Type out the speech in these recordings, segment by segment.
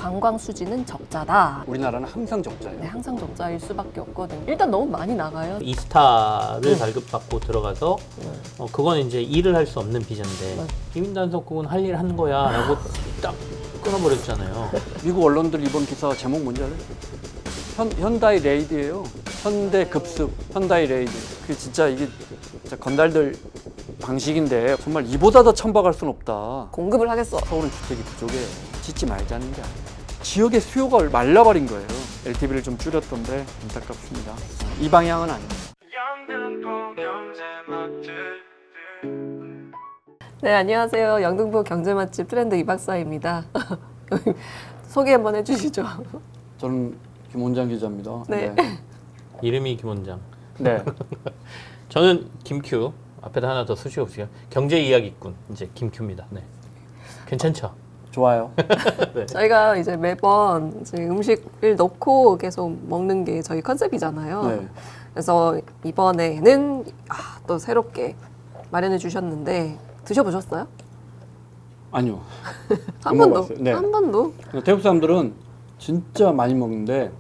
관광 수지는 적자다. 우리나라는 항상 적자예요. 네, 항상 적자일 수밖에 없거든요. 일단 너무 많이 나가요. 이스타를 발급받고 들어가서 그건 이제 일을 할 수 없는 비자인데 이민단속국은 할 일 한 거야 라고 딱 끊어버렸잖아요. 미국 언론들 이번 기사 제목 뭔지 알아요? 현다이 레이드예요. 현대 급습, 현다이 레이드. 그 진짜 이게 진짜 건달들 방식인데 정말 이보다 더 천박할 순 없다. 공급을 하겠어. 서울은 주택이 부족해요. 짓지 말자는 게 아니에요. 지역의 수요가 말라버린 거예요. LTV를 좀 줄였던데 안타깝습니다. 이 방향은 아니에요. 네, 안녕하세요. 영등포 경제 맛집 트렌드 이 박사입니다. 소개 한번 해주시죠. 저는 김원장 기자입니다. 네. 이름이 김원장. 네. 저는 김큐. 앞에다 하나 더 쓰시옵시요. 경제 이야기꾼 이제 김큐입니다. 네. 괜찮죠? 좋아요. 네. 저희가 이제 매번 이제 음식을 넣고 계속 먹는 게 저희 컨셉이잖아요. 네. 그래서 이번에는 또 새롭게 마련해 주셨는데 드셔보셨어요? 아니요. 한 안 번도? 먹어봤어요. 네. 한 번도? 태국 사람들은 진짜 많이 먹는데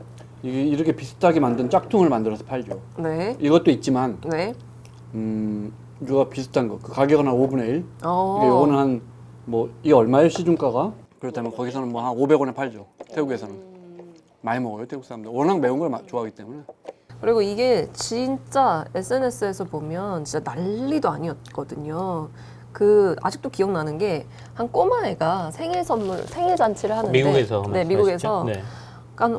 이게 이렇게 비슷하게 만든 짝퉁을 만들어서 팔죠. 네. 이것도 있지만 네. 이거 비슷한 거. 그 가격은 한 5분의 1. 어. 이게 요거는 한 뭐 이게 얼마예요 시중가가? 그렇다면 거기서는 뭐 한 500원에 팔죠. 태국에서는 많이 먹어요 태국 사람들. 워낙 매운 걸 좋아하기 때문에. 그리고 이게 진짜 SNS에서 보면 진짜 난리도 아니었거든요. 그 아직도 기억나는 게 한 꼬마애가 생일 선물 생일 잔치를 하는데 미국에서 네, 미국에서 네.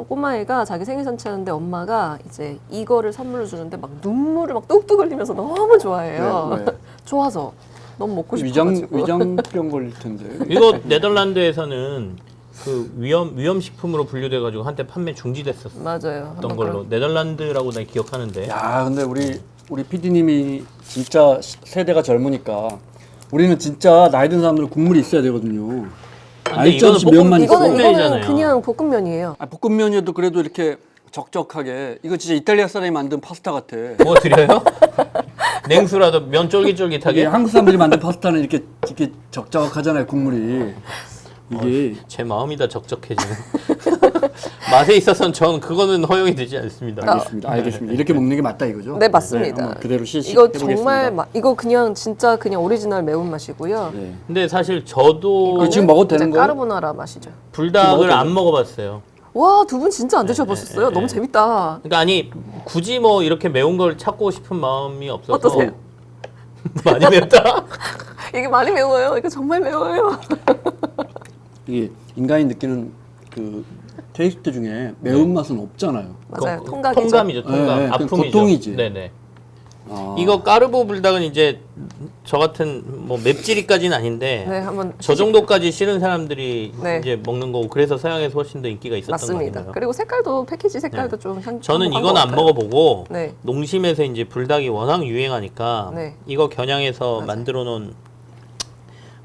꼬마애가 자기 생일 잔치 하는데 엄마가 이제 이거를 선물로 주는데 막 눈물을 막 뚝뚝 흘리면서 너무 좋아해요. 네, 네. 좋아서 너무 먹고 싶어가지고. 위장병 걸릴 텐데. 이거 네덜란드에서는 그 위험식품으로 분류돼가지고 한때 판매 중지됐었던 맞아요. 걸로 네덜란드라고 내가 기억하는데. 야, 근데 우리 PD님이 진짜 세대가 젊으니까 우리는 진짜 나이 든 사람들은 국물이 있어야 되거든요. 근데 알짜 없이 이거는 면만 있어. 이거는 볶음면이잖아요. 그냥 볶음면이에요. 볶음면이어도 그래도 이렇게 적적하게. 이거 진짜 이탈리아 사람이 만든 파스타 같아. 뭐 드려요? 냉수라도 면 쫄깃쫄깃하게? 이게 한국 사람들이 만든 파스타는 이렇게 적적하잖아요 국물이. 이게 제 마음이 다 적적해지는. 맛에 있어서는 전 그거는 허용이 되지 않습니다. 알겠습니다. 이렇게 먹는 게 맞다 이거죠? 네, 맞습니다. 한번 그대로 이거 해보겠습니다. 정말 이거 그냥 진짜 그냥 오리지널 매운맛이고요. 네. 근데 사실 저도 이거 지금 먹어도 되는 이제 거예요? 까르보나라 맛이죠. 불닭을 안 먹어봤어요. 와, 두 분 진짜 안 드셔보셨어요? 네. 너무 재밌다. 그러니까 아니 굳이 뭐 이렇게 매운 걸 찾고 싶은 마음이 없어서. 어떠세요? 많이 맵다. 이게 많이 매워요. 이거 정말 매워요. 이게 인간이 느끼는 그 테이스트 중에 매운 맛은 없잖아요. 맞아요. 통각이죠. 통감이죠. 통감. 네, 네. 아픔이죠. 고통이지. 네네. 아. 이거 까르보 불닭은 이제 저 같은 뭐 맵찔이까지는 아닌데 네, 한번 저 정도까지 싫은 사람들이 네. 이제 먹는 거고 그래서 서양에서 훨씬 더 인기가 있었던 맞습니다. 거예요. 그리고 색깔도 패키지 색깔도 좀 저는 한번 이건 안 같아요. 먹어보고 네. 농심에서 이제 불닭이 워낙 유행하니까 네. 이거 겨냥해서 맞아요. 만들어 놓은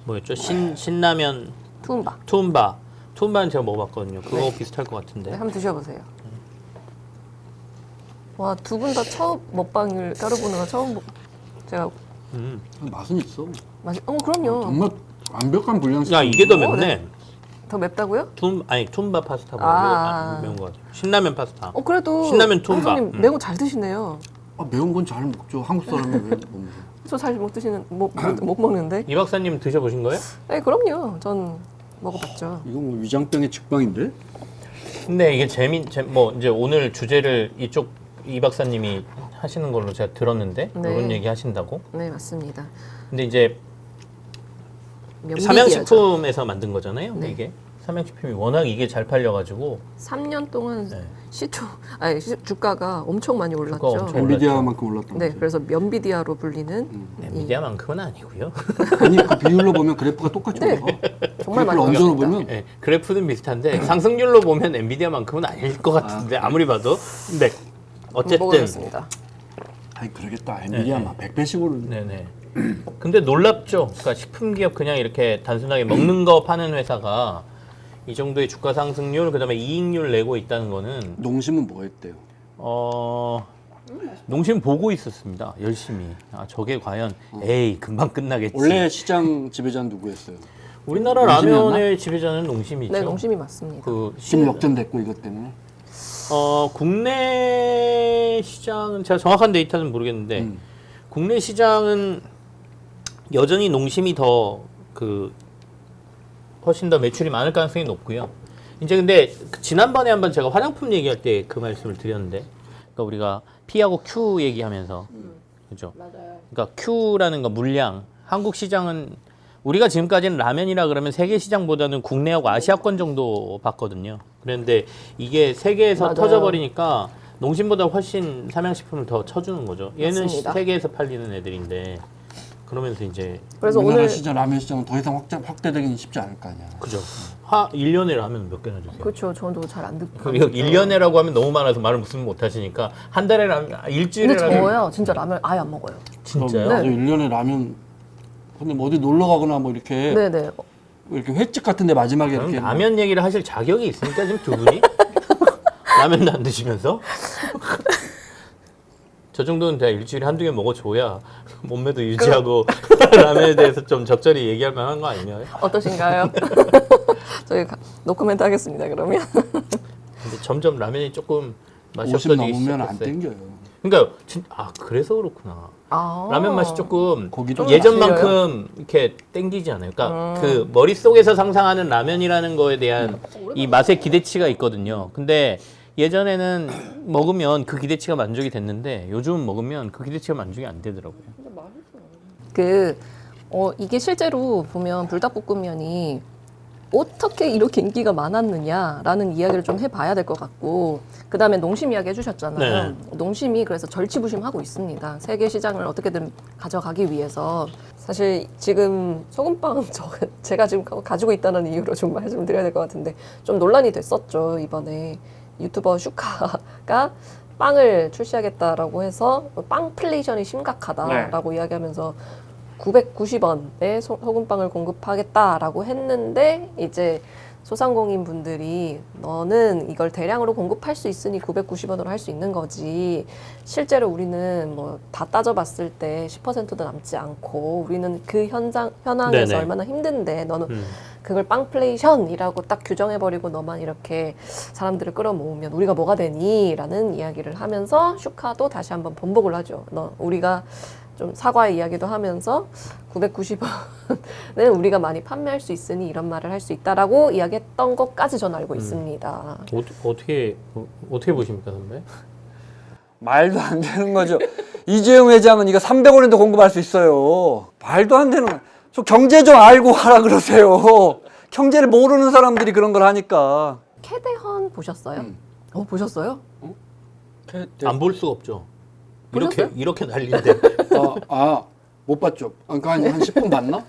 뭐였죠? 신라면 투움바. 투움바는 제가 먹어봤거든요. 그거 네. 비슷할 것 같은데. 네, 한번 드셔보세요. 와, 두 분 다 처음 먹방을 까르보나라 처음 제가 맛은 있어. 그럼요. 정말 완벽한 불량식. 야 이게 더 어, 맵네. 네. 더 맵다고요? 투움바 파스타보다 아. 매운 것 같아요. 신라면 파스타. 그래도 신라면 투움바. 선생님 매운 거 잘 드시네요. 매운 건 잘 먹죠. 한국 사람이 왜 못 먹어? 저 잘 못 드시는 못 먹는데. 이 박사님 드셔보신 거예요? 네, 그럼요. 전 먹어봤죠. 이건 뭐 위장병의 직방인데? 근데 이게 뭐 이제 오늘 주제를 이 박사님이 하시는 걸로 제가 들었는데 네. 이런 얘기 하신다고. 네, 맞습니다. 근데 이제 면비디아죠. 삼양식품에서 만든 거잖아요. 네. 이게 삼양식품이 워낙 이게 잘 팔려가지고 3년 동안 네. 주가가 엄청 많이 올랐죠. 엄청 엔비디아만큼 올랐던 네, 거죠. 그래서 면비디아로 불리는 엔비디아만큼은 아니고요. 아니 그 비율로 보면 그래프가 똑같이 네. 올라가. 정말 많이 그래프를 엄전로 올랐습니다. 보면 네, 그래프는 비슷한데 상승률로 보면 엔비디아만큼은 아닐 것 같은데 아무리 봐도. 근데 어쨌든 먹어봤습니다. 아니 그러겠다. 엔비디아 막 100배씩 오르네. 네네. 근데 놀랍죠. 그러니까 식품 기업 그냥 이렇게 단순하게 먹는 거 파는 회사가 이 정도의 주가 상승률 그다음에 이익률 내고 있다는 거는 농심은 뭐 했대요? 농심 보고 있었습니다. 열심히. 저게 과연 에이 금방 끝나겠지. 원래 시장 지배자는 누구였어요? 우리나라 농심이었나? 라면의 지배자는 농심이죠. 네, 농심이 맞습니다. 지금 역전됐고 이것 때문에. 국내 시장은 제가 정확한 데이터는 모르겠는데 국내 시장은 여전히 농심이 더 훨씬 더 매출이 많을 가능성이 높고요. 이제 근데 지난번에 한번 제가 화장품 얘기할 때 그 말씀을 드렸는데, 그러니까 우리가 P하고 Q 얘기하면서 그죠? 맞아요. 그러니까 Q라는 거 물량. 한국 시장은 우리가 지금까지는 라면이라 그러면 세계 시장보다는 국내하고 아시아권 정도 봤거든요. 그런데 이게 세계에서 맞아요. 터져버리니까 농심보다 훨씬 삼양식품을 더 쳐주는 거죠. 얘는 맞습니다. 세계에서 팔리는 애들인데 그러면서 이제 그래서 우리나라 오늘 시장 라면 시장은 더 이상 확대되기는 쉽지 않을 거 아니야. 그죠. 1년에 라면 몇 개나 주세요? 그렇죠. 저도 잘 안 듣고. 그리고 1년에라고 하면 너무 많아서 말을 무슨 못 하시니까 한 달에 라면 일주일에 근데 라면 저요 진짜 라면 아예 안 먹어요. 진짜요? 나도 1년에 라면 근데 뭐 어디 놀러 가거나 뭐 이렇게 네네. 이렇게 횟집 같은데 마지막에 그럼 이렇게 라면 얘기를 하실 자격이 있습니까 지금 두 분이? 라면도 안 드시면서? 저 정도는 내가 일주일에 한두 개 먹어줘야 몸매도 유지하고 라면에 대해서 좀 적절히 얘기할 만한 거 아니냐? 어떠신가요? 저희 노코멘트 하겠습니다. 그러면. 근데 점점 라면이 조금 맛이 50 없어지기 넘으면 안 시작했어요. 땡겨요. 그러니까 그래서 그렇구나. 아. 라면 맛이 조금 고기도 예전만큼 이렇게 땡기지 않아요. 그러니까 그 머릿속에서 상상하는 라면이라는 거에 대한 이 맛의 기대치가 있거든요. 근데 예전에는 먹으면 그 기대치가 만족이 됐는데 요즘 먹으면 그 기대치가 만족이 안 되더라고요. 이게 실제로 보면 불닭볶음면이 어떻게 이렇게 인기가 많았느냐라는 이야기를 좀 해봐야 될 것 같고, 그 다음에 농심 이야기 해주셨잖아요. 네. 농심이 그래서 절치부심하고 있습니다. 세계 시장을 어떻게든 가져가기 위해서. 사실 지금 소금빵 제가 지금 가지고 있다는 이유로 좀 말씀을 드려야 될 것 같은데, 좀 논란이 됐었죠. 이번에 유튜버 슈카가 빵을 출시하겠다라고 해서 빵플레이션이 심각하다라고 이야기하면서 990원에 소금빵을 공급하겠다라고 했는데, 이제 소상공인 분들이 너는 이걸 대량으로 공급할 수 있으니 990원으로 할 수 있는 거지, 실제로 우리는 뭐 다 따져봤을 때 10%도 남지 않고 우리는 그 현황에서 네네. 얼마나 힘든데 너는 그걸 빵플레이션이라고 딱 규정해버리고 너만 이렇게 사람들을 끌어모으면 우리가 뭐가 되니? 라는 이야기를 하면서 슈카도 다시 한번 번복을 하죠. 우리가 좀 사과의 이야기도 하면서 990원은 우리가 많이 판매할 수 있으니 이런 말을 할 수 있다라고 이야기했던 것까지 저는 알고 있습니다. 어떻게 보십니까, 선배? 말도 안 되는 거죠. 이재용 회장은 이거 300원에도 공급할 수 있어요. 말도 안 되는. 저 경제 좀 알고 하라 그러세요. 경제를 모르는 사람들이 그런 걸 하니까. 캐대헌 보셨어요? 보셨어요? 안 볼 수가 없죠. 보셨어요? 이렇게 난리인데. 못 봤죠. 그러니까 한 10분 봤나?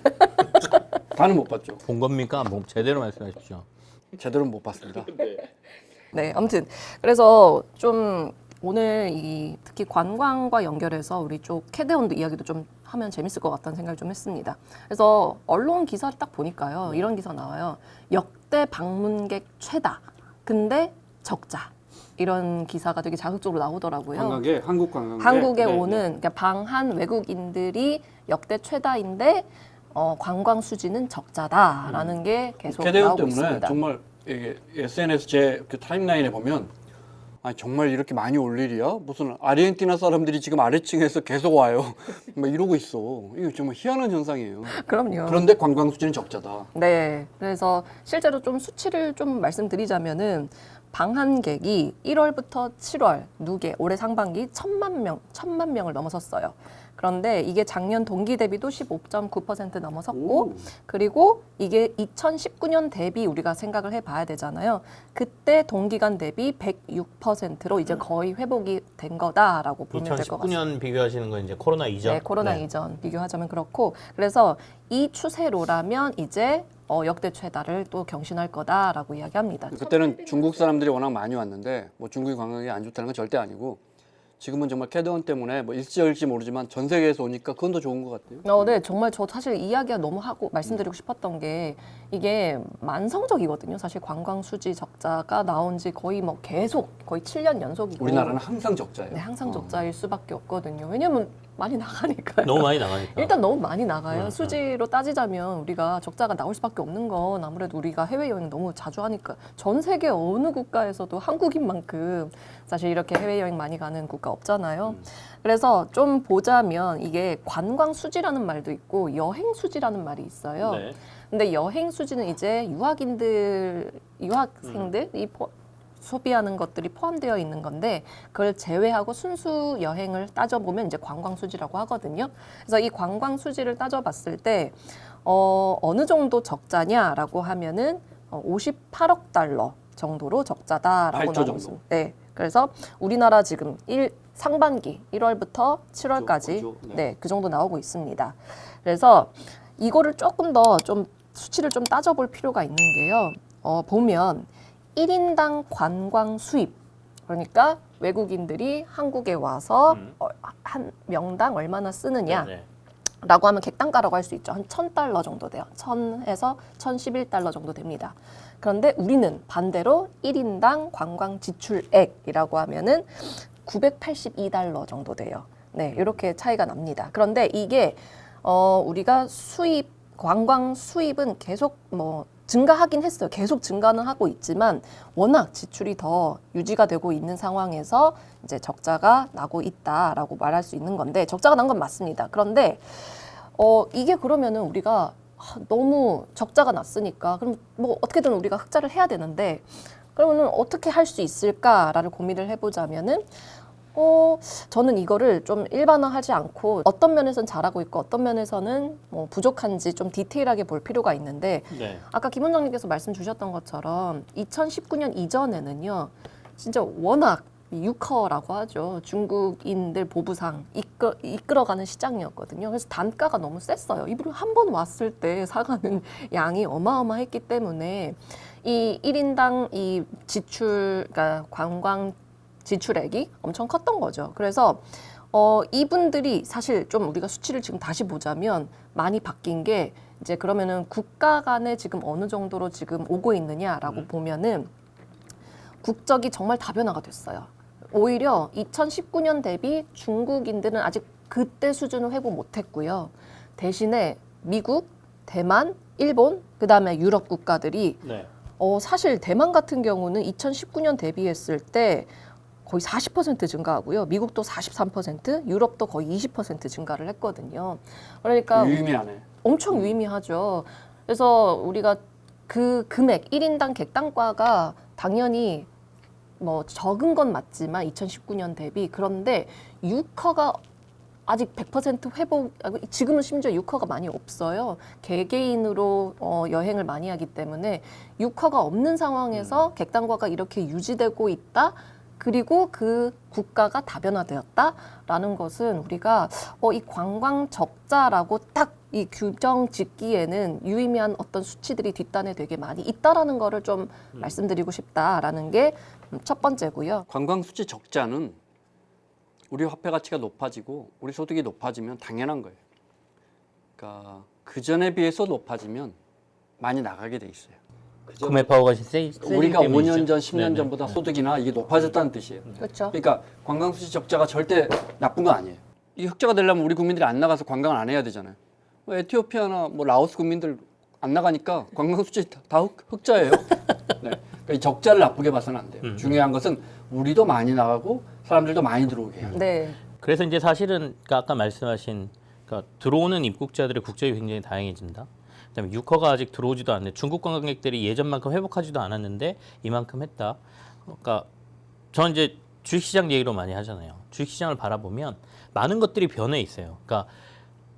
다는 못 봤죠. 본 겁니까? 뭐 제대로 말씀하십시오. 제대로는 못 봤습니다. 네, 아무튼 그래서 좀 오늘 특히 관광과 연결해서 우리 쪽 캐대헌도 이야기도 좀 하면 재밌을 것 같다는 생각을 좀 했습니다. 그래서 언론 기사를 딱 보니까요, 이런 기사 나와요. 역대 방문객 최다. 근데 적자. 이런 기사가 되게 자극적으로 나오더라고요. 한국 관광객. 한국에 오는 그러니까 방한 외국인들이 역대 최다인데 관광 수지는 적자다라는 게 계속 캐대헌 나오고 때문에 있습니다. 정말 SNS 제 그 타임라인에 보면 정말 이렇게 많이 올 일이야? 무슨 아르헨티나 사람들이 지금 아래층에서 계속 와요. 막 이러고 있어. 이거 정말 희한한 현상이에요. 그럼요. 그런데 관광 수지는 적자다. 네. 그래서 실제로 좀 수치를 좀 말씀드리자면은 방한객이 1월부터 7월 누계 올해 상반기 1,000만 명을 넘어섰어요. 그런데 이게 작년 동기 대비도 15.9% 넘어섰고, 그리고 이게 2019년 대비 우리가 생각을 해봐야 되잖아요. 그때 동기간 대비 106%로 이제 거의 회복이 된 거다라고 보면 될 것 같습니다. 2019년 비교하시는 건 이제 코로나 이전. 네, 코로나 이전 비교하자면 그렇고, 그래서 이 추세로라면 이제 역대 최다를 또 경신할 거다라고 이야기합니다. 그때는 중국 사람들이 워낙 많이 왔는데 뭐 중국이 관광이 안 좋다는 건 절대 아니고, 지금은 정말 캐대헌 때문에 뭐 일시적일지 모르지만 전 세계에서 오니까 그건 더 좋은 것 같아요. 네, 정말 저 사실 이야기가 너무 하고 말씀드리고 싶었던 게, 이게 만성적이거든요. 사실 관광 수지 적자가 나온 지 거의 거의 7년 연속이고. 우리나라는 항상 적자예요. 네, 항상 적자일 수밖에 없거든요. 왜냐면 많이 나가니까요. 너무 많이 나가니까. 일단 너무 많이 나가요. 수지로 따지자면 우리가 적자가 나올 수밖에 없는 건 아무래도 우리가 해외여행 너무 자주 하니까 전 세계 어느 국가에서도 한국인만큼 사실 이렇게 해외여행 많이 가는 국가 없잖아요. 그래서 좀 보자면 이게 관광 수지라는 말도 있고 여행 수지라는 말이 있어요. 네. 근데 여행 수지는 이제 유학생들이 소비하는 것들이 포함되어 있는 건데 그걸 제외하고 순수 여행을 따져보면 이제 관광 수지라고 하거든요. 그래서 이 관광 수지를 따져봤을 때 어느 정도 적자냐라고 하면은 58억 달러 정도로 적자다라고 8조 나오고 정도. 있습니다. 네. 그래서 우리나라 지금 상반기 1월부터 7월까지 그죠? 네. 네, 그 정도 나오고 있습니다. 그래서 이거를 조금 더 좀 수치를 좀 따져볼 필요가 있는 게요. 보면 1인당 관광 수입, 그러니까 외국인들이 한국에 와서 한 명당 얼마나 쓰느냐 네. 라고 하면 객단가라고 할 수 있죠. 한 1,000달러 정도 돼요. 1,000에서 1,011달러 정도 됩니다. 그런데 우리는 반대로 1인당 관광 지출액이라고 하면은 982달러 정도 돼요. 네, 이렇게 차이가 납니다. 그런데 이게 우리가 관광 수입은 계속 증가하긴 했어요. 계속 증가는 하고 있지만 워낙 지출이 더 유지가 되고 있는 상황에서 이제 적자가 나고 있다라고 말할 수 있는 건데 적자가 난 건 맞습니다. 그런데 이게 그러면은 우리가 너무 적자가 났으니까 그럼 뭐 어떻게든 우리가 흑자를 해야 되는데 그러면은 어떻게 할 수 있을까라를 고민을 해보자면은 저는 이거를 좀 일반화하지 않고 어떤 면에서는 잘하고 있고 어떤 면에서는 뭐 부족한지 좀 디테일하게 볼 필요가 있는데 네. 아까 김 원장님께서 말씀 주셨던 것처럼 2019년 이전에는요 진짜 워낙 유커라고 하죠. 중국인들 보부상 이끌어가는 시장이었거든요. 그래서 단가가 너무 셌어요. 이분을 한 번 왔을 때 사가는 양이 어마어마했기 때문에 이 1인당 이 그러니까 관광 지출액이 엄청 컸던 거죠. 그래서 이분들이 사실 좀 우리가 수치를 지금 다시 보자면 많이 바뀐 게 이제 그러면은 국가 간에 지금 어느 정도로 지금 오고 있느냐라고 보면은 국적이 정말 다변화가 됐어요. 오히려 2019년 대비 중국인들은 아직 그때 수준을 회복 못했고요. 대신에 미국, 대만, 일본, 그다음에 유럽 국가들이 네. 사실 대만 같은 경우는 2019년 대비했을 때 거의 40% 증가하고요. 미국도 43%, 유럽도 거의 20% 증가를 했거든요. 그러니까 유의미하네. 엄청 유의미하죠. 그래서 우리가 그 금액 1인당 객단가가 당연히 뭐 적은 건 맞지만 2019년 대비 그런데 유커가 아직 100% 회복, 지금은 심지어 유커가 많이 없어요. 개개인으로 여행을 많이 하기 때문에 유커가 없는 상황에서 객단가가 이렇게 유지되고 있다. 그리고 그 국가가 다변화되었다라는 것은 우리가 이 관광 적자라고 딱 이 규정 짓기에는 유의미한 어떤 수치들이 뒷단에 되게 많이 있다라는 거를 좀 말씀드리고 싶다라는 게 첫 번째고요. 관광 수지 적자는 우리 화폐 가치가 높아지고 우리 소득이 높아지면 당연한 거예요. 그러니까 그 전에 비해서 높아지면 많이 나가게 돼 있어요. 구매 파워가 세지 우리가 때문이죠. 5년 전, 10년 네네. 전보다 소득이나 이게 높아졌다는 뜻이에요. 그렇죠. 그러니까 관광 수지 적자가 절대 나쁜 건 아니에요. 이게 흑자가 되려면 우리 국민들이 안 나가서 관광을 안 해야 되잖아요. 뭐 에티오피아나 뭐 라오스 국민들 안 나가니까 관광 수지 다 흑자예요. 네. 그러니까 이 적자를 나쁘게 봐서는 안 돼요. 중요한 것은 우리도 많이 나가고 사람들도 많이 들어오게 해요. 네. 그래서 이제 사실은 아까 말씀하신 그러니까 들어오는 입국자들의 국적이 굉장히 다양해진다. 그다음에 유커가 아직 들어오지도 않는데 중국 관광객들이 예전만큼 회복하지도 않았는데 이만큼 했다. 그러니까 저는 이제 주식시장 얘기로 많이 하잖아요. 주식시장을 바라보면 많은 것들이 변해 있어요. 그러니까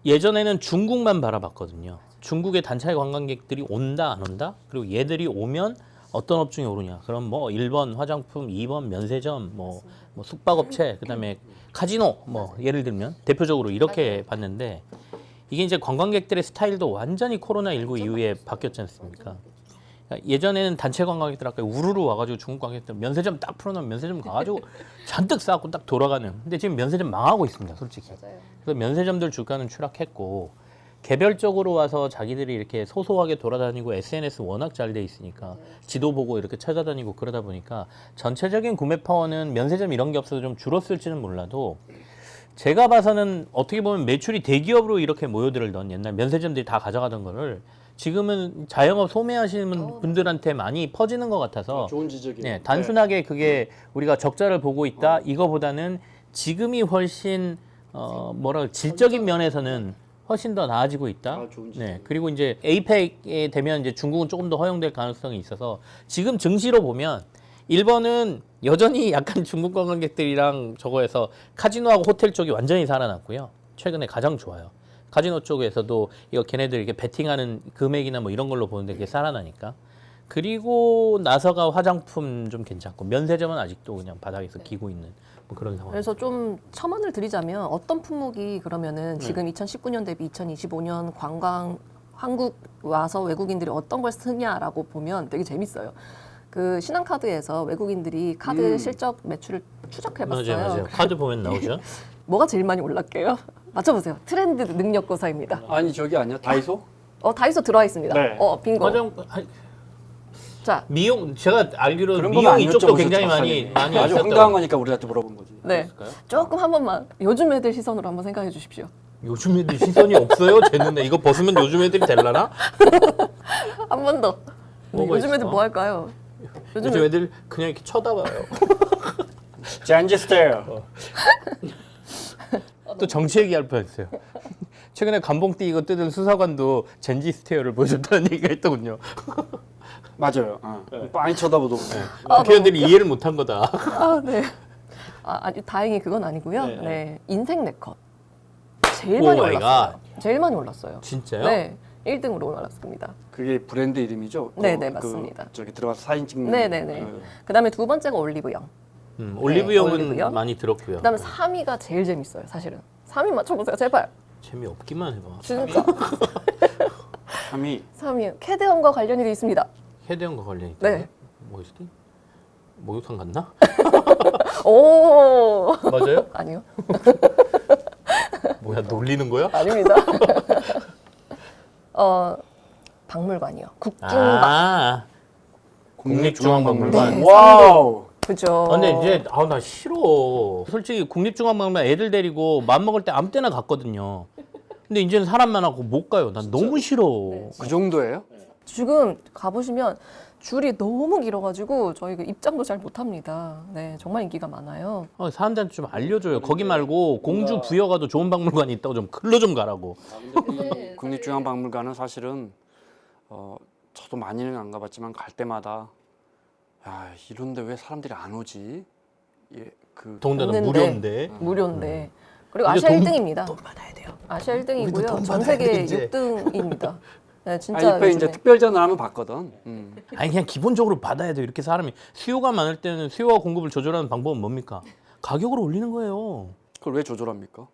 예전에는 중국만 바라봤거든요. 중국의 단체 관광객들이 온다 안 온다? 그리고 얘들이 오면 어떤 업종이 오르냐? 그럼 뭐 1번 화장품, 2번 면세점, 뭐 숙박업체, 그다음에 카지노 뭐 예를 들면 대표적으로 이렇게 봤는데 이게 이제 관광객들의 스타일도 완전히 코로나19 이후에 바뀌었지 않습니까? 그러니까 예전에는 단체 관광객들 아까 우르르 와가지고 중국 관광객들 면세점 딱 풀어놓으면 면세점 가가지고 잔뜩 싸갖고 딱 돌아가는. 근데 지금 면세점 망하고 있습니다, 솔직히. 그래서 면세점들 주가는 추락했고 개별적으로 와서 자기들이 이렇게 소소하게 돌아다니고 SNS 워낙 잘 돼 있으니까 지도 보고 이렇게 찾아다니고 그러다 보니까 전체적인 구매 파워는 면세점 이런 게 없어서 좀 줄었을지는 몰라도 제가 봐서는 어떻게 보면 매출이 대기업으로 이렇게 모여들던 옛날 면세점들이 다 가져가던 거를 지금은 자영업 소매하시는 분들한테 많이 퍼지는 것 같아서 좋은 지적이에요. 네, 단순하게 그게 우리가 적자를 보고 있다 이거보다는 지금이 훨씬 질적인 면에서는 훨씬 더 나아지고 있다. 아, 좋은 지적. 네, 그리고 이제 에이펙에 되면 이제 중국은 조금 더 허용될 가능성이 있어서 지금 증시로 보면 일본은 여전히 약간 중국 관광객들이랑 저거에서 카지노하고 호텔 쪽이 완전히 살아났고요. 최근에 가장 좋아요. 카지노 쪽에서도 이거 걔네들 이렇게 베팅하는 금액이나 뭐 이런 걸로 보는데 그게 살아나니까. 그리고 나서가 화장품 좀 괜찮고 면세점은 아직도 그냥 바닥에서 기고 있는 뭐 그런 상황. 그래서 좀 첨언을 드리자면 어떤 품목이 그러면은 지금 2019년 대비 2025년 관광 한국 와서 외국인들이 어떤 걸 쓰냐라고 보면 되게 재밌어요. 그 신한카드에서 외국인들이 카드 실적 매출을 추적해봤어요. 맞아요. 카드 보면 나오죠. 뭐가 제일 많이 올랐게요? 맞춰보세요. 트렌드 능력고사입니다. 아니 저기 아니야 다이소? 다이소 들어와 있습니다. 네. 빙고. 자, 미용 제가 알기로 그런 미용 거만 안 이쪽도 여쭤보셨죠, 굉장히 박사님이. 많이 아주 있었던 황당한 거니까 우리한테 물어본 거지. 네. 조금 한 번만 요즘 애들 시선으로 한번 생각해 주십시오. 요즘 애들 시선이 없어요. 제 눈에 이거 벗으면 요즘 애들이 될라나? 한 번 더. 뭐가 요즘 애들 있어? 뭐 할까요? 요즘 애들 그냥 이렇게 쳐다봐요. 젠지 스테일. 또 정치 얘기할 뻔했어요. 최근에 감봉띠 이거 뜯은 수사관도 젠지 스테어를 보여줬다는 얘기가 있더군요. 맞아요. 많이 쳐다보더군요. 국회의원들이 이해를 못한 거다. 아, 네. 아니 다행히 그건 아니고요. 네, 네. 인생 네컷. 제일 오 많이 마이 올랐어요. 제일 많이 올랐어요. 진짜요? 네. 1등으로 올랐습니다. 그게 브랜드 이름이죠? 네네, 맞습니다. 저기 들어가서 사진 찍는. 네네네. 그다음에 두 번째가 올리브영. 올리브영은 올리브영. 많이 들었고요. 그다음에 3위가 제일 재밌어요. 사실은. 3위 맞춰보세요. 제발. 재미없기만 해봐. 진짜. 3위. 캐대언과 관련이 돼 있습니다. 헤드형과 관련이 있다. 네. 뭐였지? 목욕탕 갔나? 오. 맞아요? 아니요. 뭐야 놀리는 거야? 아닙니다. 박물관이요. 국중박. 아, 국립중앙박물관. 네. 와우. 그죠. 근데 이제 나 싫어. 솔직히 국립중앙박물관 애들 데리고 맘 먹을 때 아무 때나 갔거든요. 근데 이제는 사람 많아고 못 가요. 난 너무 싫어. 그 정도예요? 지금 가보시면 줄이 너무 길어가지고 저희가 입장도 잘 못합니다. 네, 정말 인기가 많아요. 사람들한테 좀 알려줘요. 거기 말고 공주 부여 가도 좋은 박물관이 있다고 좀 글로 좀 가라고. 국립중앙박물관은 사실은 저도 많이는 안 가봤지만 갈 때마다 야 이런데 왜 사람들이 안 오지? 더군다나 있는데. 무료인데. 무료인데. 그리고 우리도 아시아 돈- 1등입니다. 돈 받아야 돼요. 아시아 우리도 1등이고요. 돈 전 받아야 돼, 세계 이제. 6등입니다. 네, 진짜 이때 이제 요즘에. 특별전을 하면 봤거든. 아니 그냥 기본적으로 받아야 돼요. 이렇게 사람이 수요가 많을 때는 수요와 공급을 조절하는 방법은 뭡니까? 가격을 올리는 거예요. 그걸 왜 조절합니까?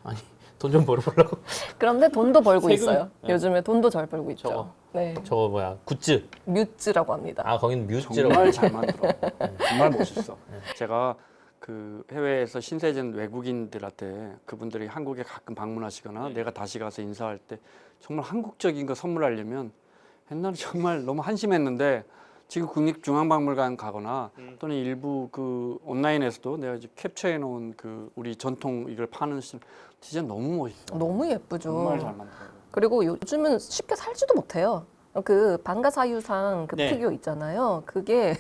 아니 돈 좀 벌어보려고. 그런데 돈도 벌고 세금- 있어요. 네. 요즘에 돈도 잘 벌고 있죠. 저거. 네, 저거 뭐야 굿즈. 뮤즈라고 합니다. 아 거기는 뮤즈라고. 정말 잘 만들어. 정말 멋있어. 제가 그 해외에서 신세진 외국인들한테 그분들이 한국에 가끔 방문하시거나 내가 다시 가서 인사할 때 정말 한국적인 거 선물하려면 옛날에 정말 너무 한심했는데 지금 국립중앙박물관 가거나 또는 일부 그 온라인에서도 내가 이제 캡처해 놓은 그 우리 전통 이걸 파는 진짜 너무 멋있어. 너무 예쁘죠. 정말 잘 만들어. 그리고 요즘은 쉽게 살지도 못해요. 그 방가사유상 그 네. 피규어 있잖아요. 그게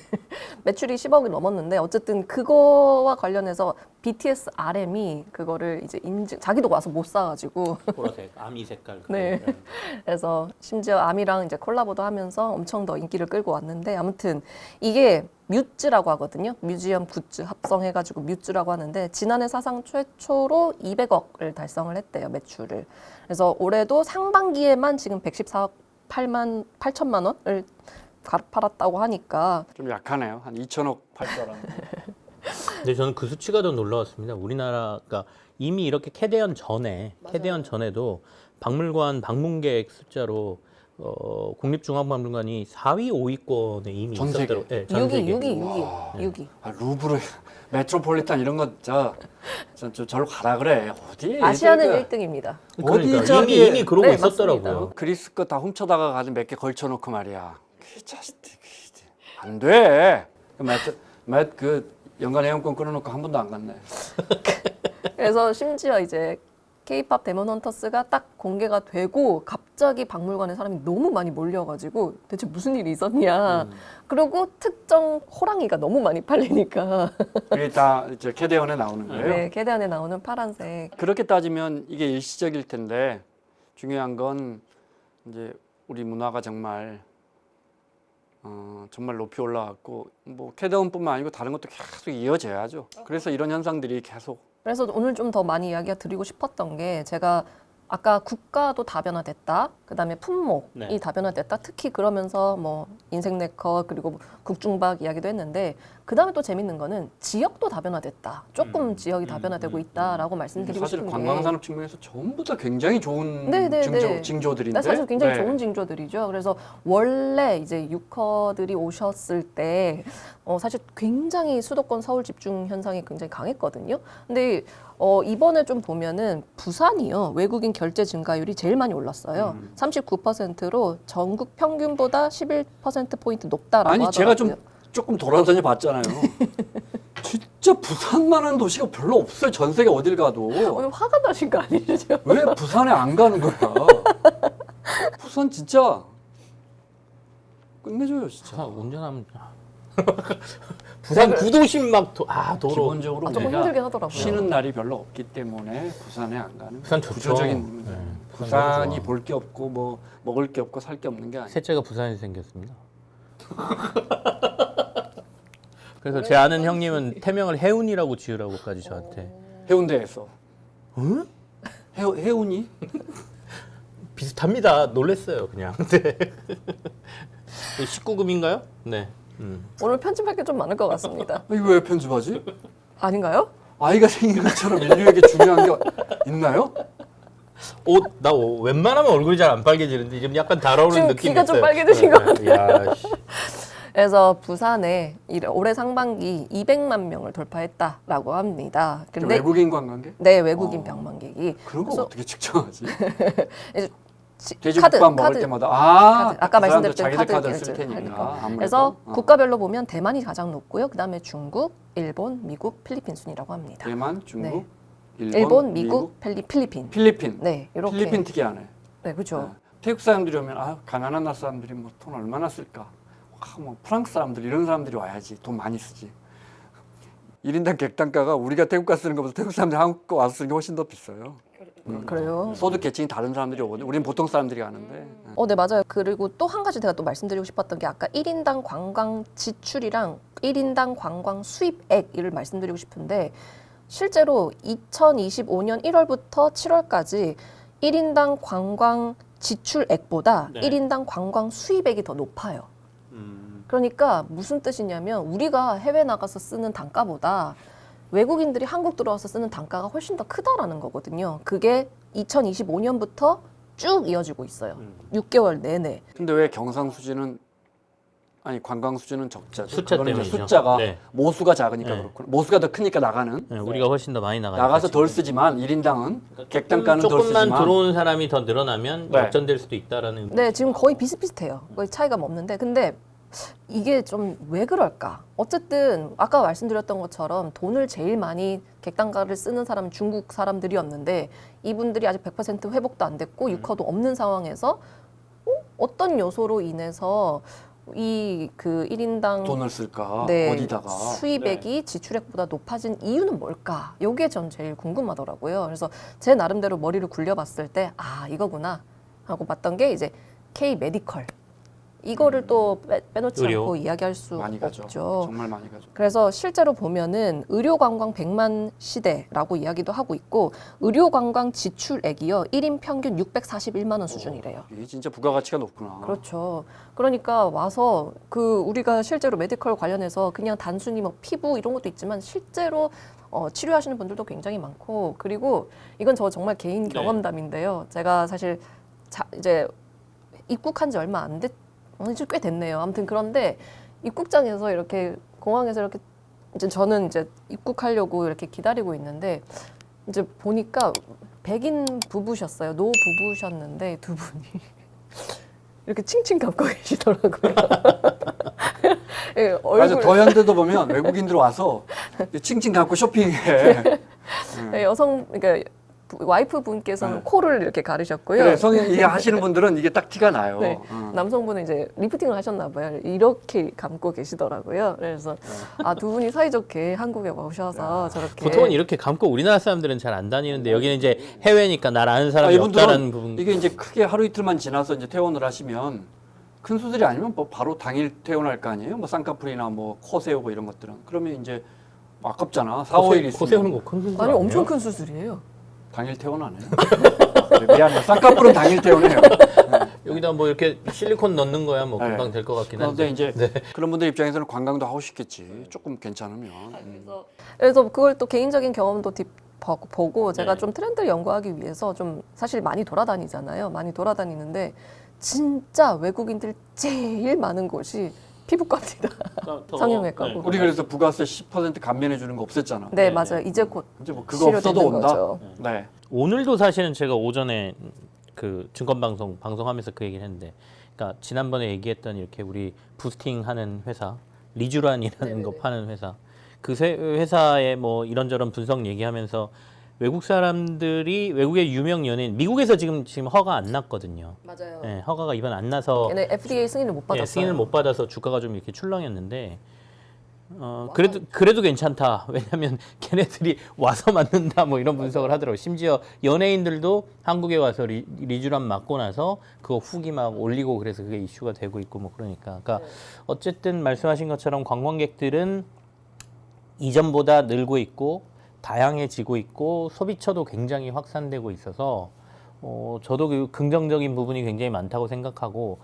매출이 10억이 넘었는데 어쨌든 그거와 관련해서 BTS RM이 그거를 이제 자기도 와서 못 사가지고 보라색, 아미 색깔. 그거. 네. 그래서 심지어 아미랑 이제 콜라보도 하면서 엄청 더 인기를 끌고 왔는데 아무튼 이게 뮤즈라고 하거든요. 뮤지엄 굿즈 합성해가지고 뮤즈라고 하는데 지난해 사상 최초로 200억을 달성을 했대요 매출을. 그래서 올해도 상반기에만 지금 114억 8천만 원을 팔았다고 하니까 좀 약하네요. 한 2천억 팔 줄 알았는데. 근데 저는 그 수치가 더 놀라웠습니다. 우리나라가 이미 이렇게 캐대연 전에도 박물관 방문객 숫자로 국립중앙박물관이 4위, 5위권에 이미 전 세계. 있었더라고요. 네, 전 세계. 6위. 루브르, 메트로폴리탄 이런 거 저로 가라 그래. 어디? 아시아는 애들가. 1등입니다. 그러니까 어디 저기- 이미 그러고 네, 있었더라고요. 맞습니다. 그리스 거 다 훔쳐다가 가지고 몇 개 걸쳐놓고 말이야. 그 자식들 안 돼. 그 연간 회원권 끊어놓고 한 번도 안 갔네. 그래서 심지어 이제 K-팝 데몬 헌터스가 딱 공개가 되고 갑자기 박물관에 사람이 너무 많이 몰려가지고 대체 무슨 일이 있었냐. 그리고 특정 호랑이가 너무 많이 팔리니까 이게 다 이제 캐대언에 나오는 거예요. 네, 계단에 나오는 파란색. 그렇게 따지면 이게 일시적일 텐데 중요한 건 이제 우리 문화가 정말 정말 높이 올라갔고 뭐 캐대언뿐만 아니고 다른 것도 계속 이어져야죠. 그래서 이런 현상들이 계속 그래서 오늘 좀 더 많이 이야기가 드리고 싶었던 게 제가 아까 국가도 다변화됐다. 그다음에 품목이 네. 다변화됐다. 특히 그러면서 뭐 인생 네컷 그리고 국중박 이야기도 했는데 그다음에 또 재밌는 거는 지역도 다변화됐다. 조금 지역이 다변화되고 있다라고 말씀드리고 사실 싶은 게 관광산업 측면에서 전부 다 굉장히 좋은 네. 징조들인데 사실 굉장히 네. 좋은 징조들이죠. 그래서 원래 이제 유커들이 오셨을 때 사실 굉장히 수도권 서울 집중 현상이 굉장히 강했거든요. 근데 이번에 좀 보면은 부산이요. 외국인 결제 증가율이 제일 많이 올랐어요. 39%로 전국 평균보다 11%포인트 높다라고 아니 하더라고요. 제가 좀 조금 돌아다녀 봤잖아요. 진짜 부산만한 도시가 별로 없어요. 전 세계 어딜 가도. 오늘 화가 나신 거 아니죠? 왜 부산에 안 가는 거야? 부산 진짜 끝내줘요, 진짜. 부산 운전하면 부산 구도심 막 도로 기본적으로 조금 우리가 힘들긴 하더라고요. 쉬는 날이 별로 없기 때문에 부산에 안 가는 부산 좋죠. 구조적인 문제. 네, 부산 부산이 너무 좋아. 볼 게 없고 뭐 먹을 게 없고 살 게 없는 게 아니에요. 셋째가 부산에서 생겼습니다. 그래서 제 아는 형님은 태명을 해운이라고 지으라고까지 저한테 해운대에서. 해운이? 비슷합니다. 놀랬어요, 그냥. 네. 19금인가요? 네. 오늘 편집할 게 좀 많을 것 같습니다. 이거 왜 편집하지? 아닌가요? 아이가 생긴 것처럼 인류에게 중요한 게 있나요? 나 웬만하면 얼굴이 잘 안 빨개지는데 지금 약간 달아오르는 지금 느낌이 귀가 있어요. 좀 빨개지신 것 같아요. 야, 씨. 그래서 부산에 올해 상반기 200만 명을 돌파했다라고 합니다. 근데 외국인 관광객? 네, 외국인 방문객이 그런 거 그래서 어떻게 측정하지? 이제 돼지국밥 먹을 때마다 카드. 아까 그 사람들 말씀드렸던 자기들 카드 카드 쓸 테니까 하니까. 아무래도. 그래서 국가별로 보면 대만이 가장 높고요. 그다음에 중국, 일본, 미국, 필리핀 순이라고 합니다. 대만, 중국, 일본, 미국, 필리핀. 필리핀. 네, 이렇게. 필리핀 특이하네. 네, 그렇죠. 태국 사람들이 오면 가난한 나라 사람들이 뭐 돈 얼마나 쓸까? 뭐 프랑스 사람들 이런 사람들이 와야지 돈 많이 쓰지. 1인당 객단가가 우리가 태국 가서 쓰는 것보다 태국 사람들이 한국 와서 쓰는 게 훨씬 더 비싸요. 그래요. 소득 계층이 다른 사람들이 오거든요. 우리는 보통 사람들이 가는데. 네, 맞아요. 그리고 또 한 가지 제가 또 말씀드리고 싶었던 게 아까 1인당 관광 지출이랑 1인당 관광 수입액을 말씀드리고 싶은데 실제로 2025년 1월부터 7월까지 1인당 관광 지출액보다 네. 1인당 관광 수입액이 더 높아요. 그러니까 무슨 뜻이냐면 우리가 해외 나가서 쓰는 단가보다 외국인들이 한국 들어와서 쓰는 단가가 훨씬 더 크다라는 거거든요. 그게 2025년부터 쭉 이어지고 있어요. 6개월 내내. 근데 왜 경상수지는 관광 수지는 적자죠? 숫자 그거는 이제 때문이죠. 숫자가 네. 모수가 작으니까 네. 그렇고 모수가 더 크니까 나가는 네, 우리가 훨씬 더 많이 나가서 덜 쓰지만 1인당은 객단가는 덜 조금만 쓰지만 들어오는 사람이 더 늘어나면 네. 역전될 수도 있다라는. 네, 지금 거의 비슷비슷해요. 거의 차이가 없는데. 근데 이게 좀 왜 그럴까? 어쨌든 아까 말씀드렸던 것처럼 돈을 제일 많이 객단가를 쓰는 사람은 중국 사람들이었는데 이분들이 아직 100% 회복도 안 됐고 유커도 없는 상황에서 어떤 요소로 인해서 이 그 1인당 돈을 쓸까? 네, 어디다가? 수입액이 지출액보다 높아진 이유는 뭘까? 요게 전 제일 궁금하더라고요. 그래서 제 나름대로 머리를 굴려봤을 때 이거구나 하고 봤던 게 이제 K 메디컬. 이거를 또 빼놓지 의료. 않고 이야기할 수 많이 가죠. 없죠. 정말 많이 가죠. 그래서 실제로 보면은 의료관광 100만 시대라고 이야기도 하고 있고 의료관광 지출액이요 1인 평균 641만 원 수준이래요. 이게 진짜 부가가치가 높구나. 그렇죠. 그러니까 와서 우리가 실제로 메디컬 관련해서 그냥 단순히 뭐 피부 이런 것도 있지만 실제로 치료하시는 분들도 굉장히 많고 그리고 이건 저 정말 개인 경험담인데요. 제가 사실 이제 입국한 지 얼마 안 이제 꽤 됐네요. 아무튼 그런데 입국장에서 이렇게 공항에서 이렇게 이제 저는 이제 입국하려고 이렇게 기다리고 있는데 이제 보니까 백인 부부셨어요. 노 부부셨는데 두 분이 이렇게 칭칭 감고 계시더라고요. 예, 맞아. 더현대도 보면 외국인들 와서 칭칭 감고 쇼핑해. 네, 여성 그러니까 와이프 분께서는 네. 코를 이렇게 가르셨고요. 그래, 성형 이게 하시는 분들은 이게 딱 티가 나요. 네, 남성분은 이제 리프팅을 하셨나 봐요. 이렇게 감고 계시더라고요. 그래서 아, 두 분이 사이좋게 한국에 오셔서 저렇게 보통은 이렇게 감고 우리나라 사람들은 잘 안 다니는데 여기는 이제 해외니까 날 아는 사람이 없다라는 부분. 이게 이제 크게 하루 이틀만 지나서 이제 퇴원을 하시면 큰 수술이 아니면 뭐 바로 당일 퇴원할 거 아니에요? 뭐 쌍꺼풀이나 뭐 코 세우고 이런 것들은 그러면 이제 아깝잖아. 4, 5일 있으면 코 세우는 거 큰 수술 아니 아니에요? 엄청 큰 수술이에요. 당일 퇴원 안 해요? 네, 미안해. 쌍꺼풀은 당일 퇴원해요. 여기다 뭐 이렇게 실리콘 넣는 거야 뭐 네. 금방 될 것 같긴 그런데 한데. 이제 그런 분들 입장에서는 관광도 하고 싶겠지. 조금 괜찮으면. 그래서 그걸 또 개인적인 경험도 보고 제가 네. 좀 트렌드를 연구하기 위해서 좀 사실 많이 돌아다니잖아요. 많이 돌아다니는데 진짜 외국인들 제일 많은 곳이 피부과입니다. 성형외과고. 우리 그래서 부가세 10% 감면해 주는 거 없앴잖아. 네, 맞아요. 이제 곧 이제 뭐 그거 없어도 치료되는 온다. 거죠. 네. 오늘도 사실은 제가 오전에 그 증권방송 방송하면서 그 얘기를 했는데, 그러니까 지난번에 얘기했던 이렇게 우리 부스팅하는 회사 리쥬란이라는 거 파는 회사, 그 회사에 뭐 이런저런 분석 얘기하면서 외국 사람들이 외국의 유명 연예인 미국에서 지금 허가 안 났거든요. 맞아요. 네, 허가가 이번 안 나서 얘네 FDA 승인을 못 받았어요. 승인을 못 받아서 주가가 좀 이렇게 출렁였는데 그래도 괜찮다. 왜냐하면 걔네들이 와서 맞는다 뭐 이런 분석을 하더라고요. 심지어 연예인들도 한국에 와서 리쥬란 맞고 나서 그거 후기 막 올리고 그래서 그게 이슈가 되고 있고 뭐 그러니까 어쨌든 말씀하신 것처럼 관광객들은 이전보다 늘고 있고 다양해지고 있고 소비처도 굉장히 확산되고 있어서 저도 그 긍정적인 부분이 굉장히 많다고 생각하고,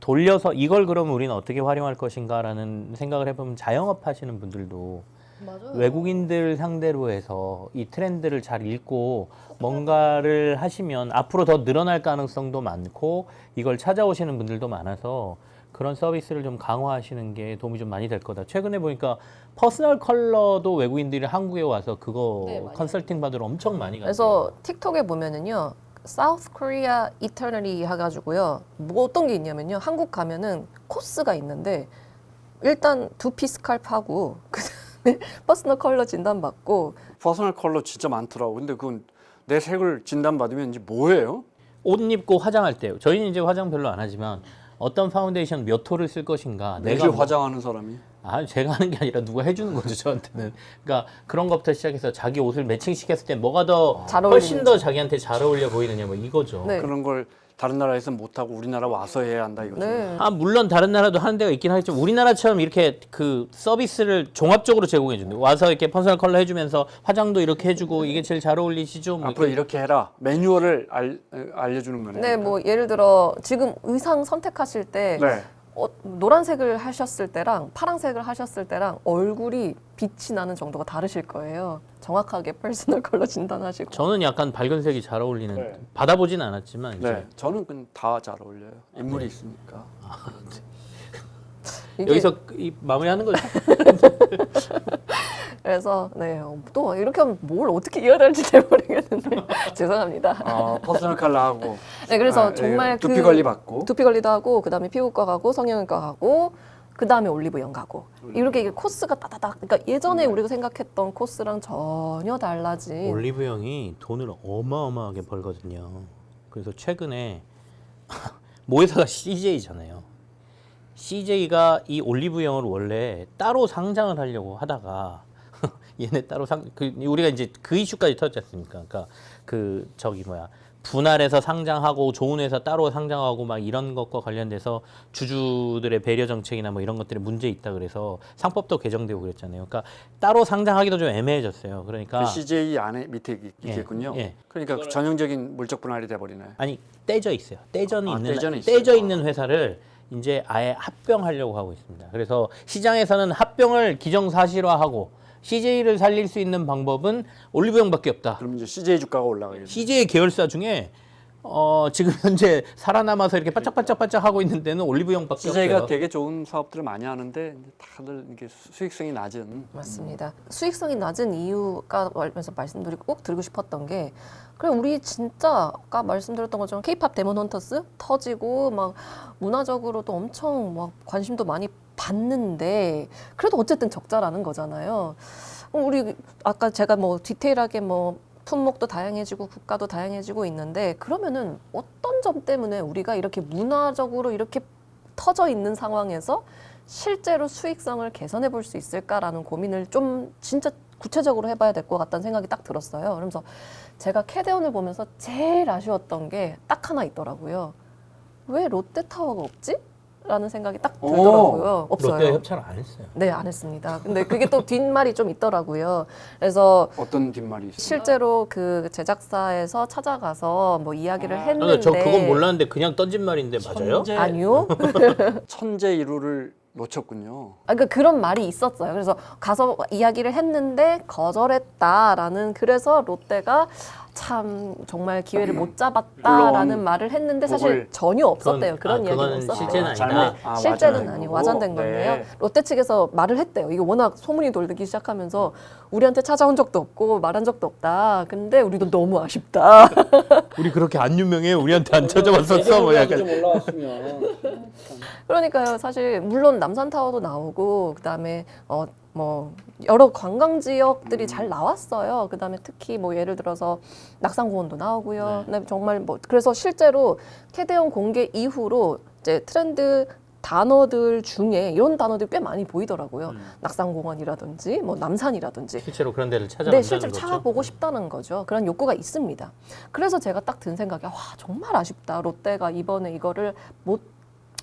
돌려서 이걸 그럼 우리는 어떻게 활용할 것인가라는 생각을 해보면 자영업 하시는 분들도 맞아요. 외국인들 상대로 해서 이 트렌드를 잘 읽고 뭔가를 하시면 앞으로 더 늘어날 가능성도 많고 이걸 찾아오시는 분들도 많아서 그런 서비스를 좀 강화하시는 게 도움이 좀 많이 될 거다. 최근에 보니까 퍼스널 컬러도 외국인들이 한국에 와서 그거 네, 많이 컨설팅 받으러 엄청 많이 가요. 그래서 틱톡에 보면은요, South Korea Eternity 해가지고요, 뭐 어떤 게 있냐면요, 한국 가면은 코스가 있는데 일단 두피 스칼프하고 그다음에 퍼스널 컬러 진단 받고 퍼스널 컬러 진짜 많더라고. 근데 그건 내 색을 진단 받으면 이제 뭐예요? 옷 입고 화장할 때요. 저희는 이제 화장 별로 안 하지만 어떤 파운데이션 몇 호를 쓸 것인가. 매일 화장하는 사람이. 제가 하는 게 아니라 누가 해주는 거죠, 저한테는. 그러니까 그런 것부터 시작해서 자기 옷을 매칭시켰을 때 뭐가 더 잘 훨씬 어울리는지. 더 자기한테 잘 어울려 보이느냐 뭐 이거죠. 네. 그런 걸 다른 나라에서 못 하고 우리나라 와서 해야 한다 이거죠. 네. 물론 다른 나라도 하는 데가 있긴 하겠지만 우리나라처럼 이렇게 그 서비스를 종합적으로 제공해 준다. 와서 이렇게 퍼스널 컬러 해주면서 화장도 이렇게 해주고 이게 제일 잘 어울리시죠? 뭐 앞으로 이렇게 해라. 매뉴얼을 알려주는 거네. 네, 뭐 예를 들어 지금 의상 선택하실 때 네. 노란색을 하셨을 때랑 파란색을 하셨을 때랑 얼굴이 빛이 나는 정도가 다르실 거예요. 정확하게 퍼스널 컬러 진단하시고. 저는 약간 밝은색이 잘 어울리는. 네. 받아보진 않았지만 이제 네. 저는 그냥 다 잘 어울려요. 인물이 있으니까. 이게 여기서 이 마무리하는 거죠. 그래서 네, 또 이렇게 하면 뭘 어떻게 이어야 될지 잘 모르겠는데 죄송합니다. 퍼스널 컬러하고. 네, 그래서 예, 정말 두피 관리 받고. 두피 관리도 하고 그다음에 피부과 가고 성형외과 가고 그다음에 올리브영 가고 이렇게 이게 코스가 따다닥. 그러니까 예전에 우리가 생각했던 코스랑 전혀 달라진. 올리브영이 돈을 어마어마하게 벌거든요. 그래서 최근에 모 회사가 CJ잖아요. CJ가 이 올리브영을 원래 따로 상장을 하려고 하다가 얘네 따로 우리가 이제 그 이슈까지 터졌지 않습니까? 그러니까 분할해서 상장하고 좋은 회사 따로 상장하고 막 이런 것과 관련돼서 주주들의 배려 정책이나 뭐 이런 것들이 문제 있다 그래서 상법도 개정되고 그랬잖아요. 그러니까 따로 상장하기도 좀 애매해졌어요. 그러니까 그 CJ 안에 밑에 있겠군요. 예. 그러니까 그 전형적인 물적 분할이 돼 버리네. 아니 떼져 있어요. 떼져 있어요. 있는 회사를 이제 아예 합병하려고 하고 있습니다. 그래서 시장에서는 합병을 기정사실화하고 CJ를 살릴 수 있는 방법은 올리브영밖에 없다. 그럼 이제 CJ 주가가 올라가겠죠. CJ 계열사 중에 지금 현재 살아남아서 이렇게 바짝바짝 하고 있는 데는 올리브영밖에 CJ가 없어요. 되게 좋은 사업들을 많이 하는데 다들 이게 수익성이 낮은. 맞습니다. 수익성이 낮은 이유가 말씀드리고 꼭 드리고 싶었던 게 그럼 우리 진짜 아까 말씀드렸던 것처럼 K-팝 데몬 헌터스 터지고 막 문화적으로도 엄청 막 관심도 많이 봤는데 그래도 어쨌든 적자라는 거잖아요. 우리 아까 제가 뭐 디테일하게 뭐 품목도 다양해지고 국가도 다양해지고 있는데 그러면은 어떤 점 때문에 우리가 이렇게 문화적으로 이렇게 터져 있는 상황에서 실제로 수익성을 개선해 볼 수 있을까라는 고민을 좀 진짜 구체적으로 해봐야 될 것 같다는 생각이 딱 들었어요. 그러면서 제가 캐대원을 보면서 제일 아쉬웠던 게 딱 하나 있더라고요. 왜 롯데타워가 없지? 라는 생각이 딱 들더라고요. 없어요. 롯데가 협찬을 안 했어요. 네, 안 했습니다. 근데 그게 또 뒷말이 좀 있더라고요. 그래서 어떤 뒷말이 있어요? 실제로 그 제작사에서 찾아가서 뭐 이야기를 했는데 그러니까 저 그건 몰랐는데 그냥 던진 말인데 맞아요? 아니요. 천재 이루를 놓쳤군요. 그러니까 그런 말이 있었어요. 그래서 가서 이야기를 했는데 거절했다라는 그래서 롯데가 참 정말 기회를 못 잡았다라는 물론 말을 했는데 사실 그걸- 전혀 없었대요. 그런 이야기가 그거는 없었대요. 실제는 잘못- 아니다. 실제는 맞아요. 아니고 와전된 네. 건데요. 롯데 측에서 말을 했대요. 이게 워낙 소문이 돌기 시작하면서 우리한테 찾아온 적도 없고 말한 적도 없다. 근데 우리도 너무 아쉽다. 우리 그렇게 안 유명해? 우리한테 안 찾아왔었어? 뭐 약간 올라왔으면. 그러니까요. 사실 물론 남산타워도 나오고 그다음에 뭐 여러 관광 지역들이 잘 나왔어요. 그다음에 특히 뭐 예를 들어서 낙산공원도 나오고요. 그다음에 정말 뭐 그래서 실제로 캐대원 공개 이후로 이제 트렌드 단어들 중에 이런 단어들이 꽤 많이 보이더라고요. 낙산공원이라든지 뭐 남산이라든지. 실제로 그런 데를 네, 찾아간다는 실제로 거죠. 찾아보고 싶다는 거죠. 그런 욕구가 있습니다. 그래서 제가 딱 든 생각이 와 정말 아쉽다. 롯데가 이번에 이거를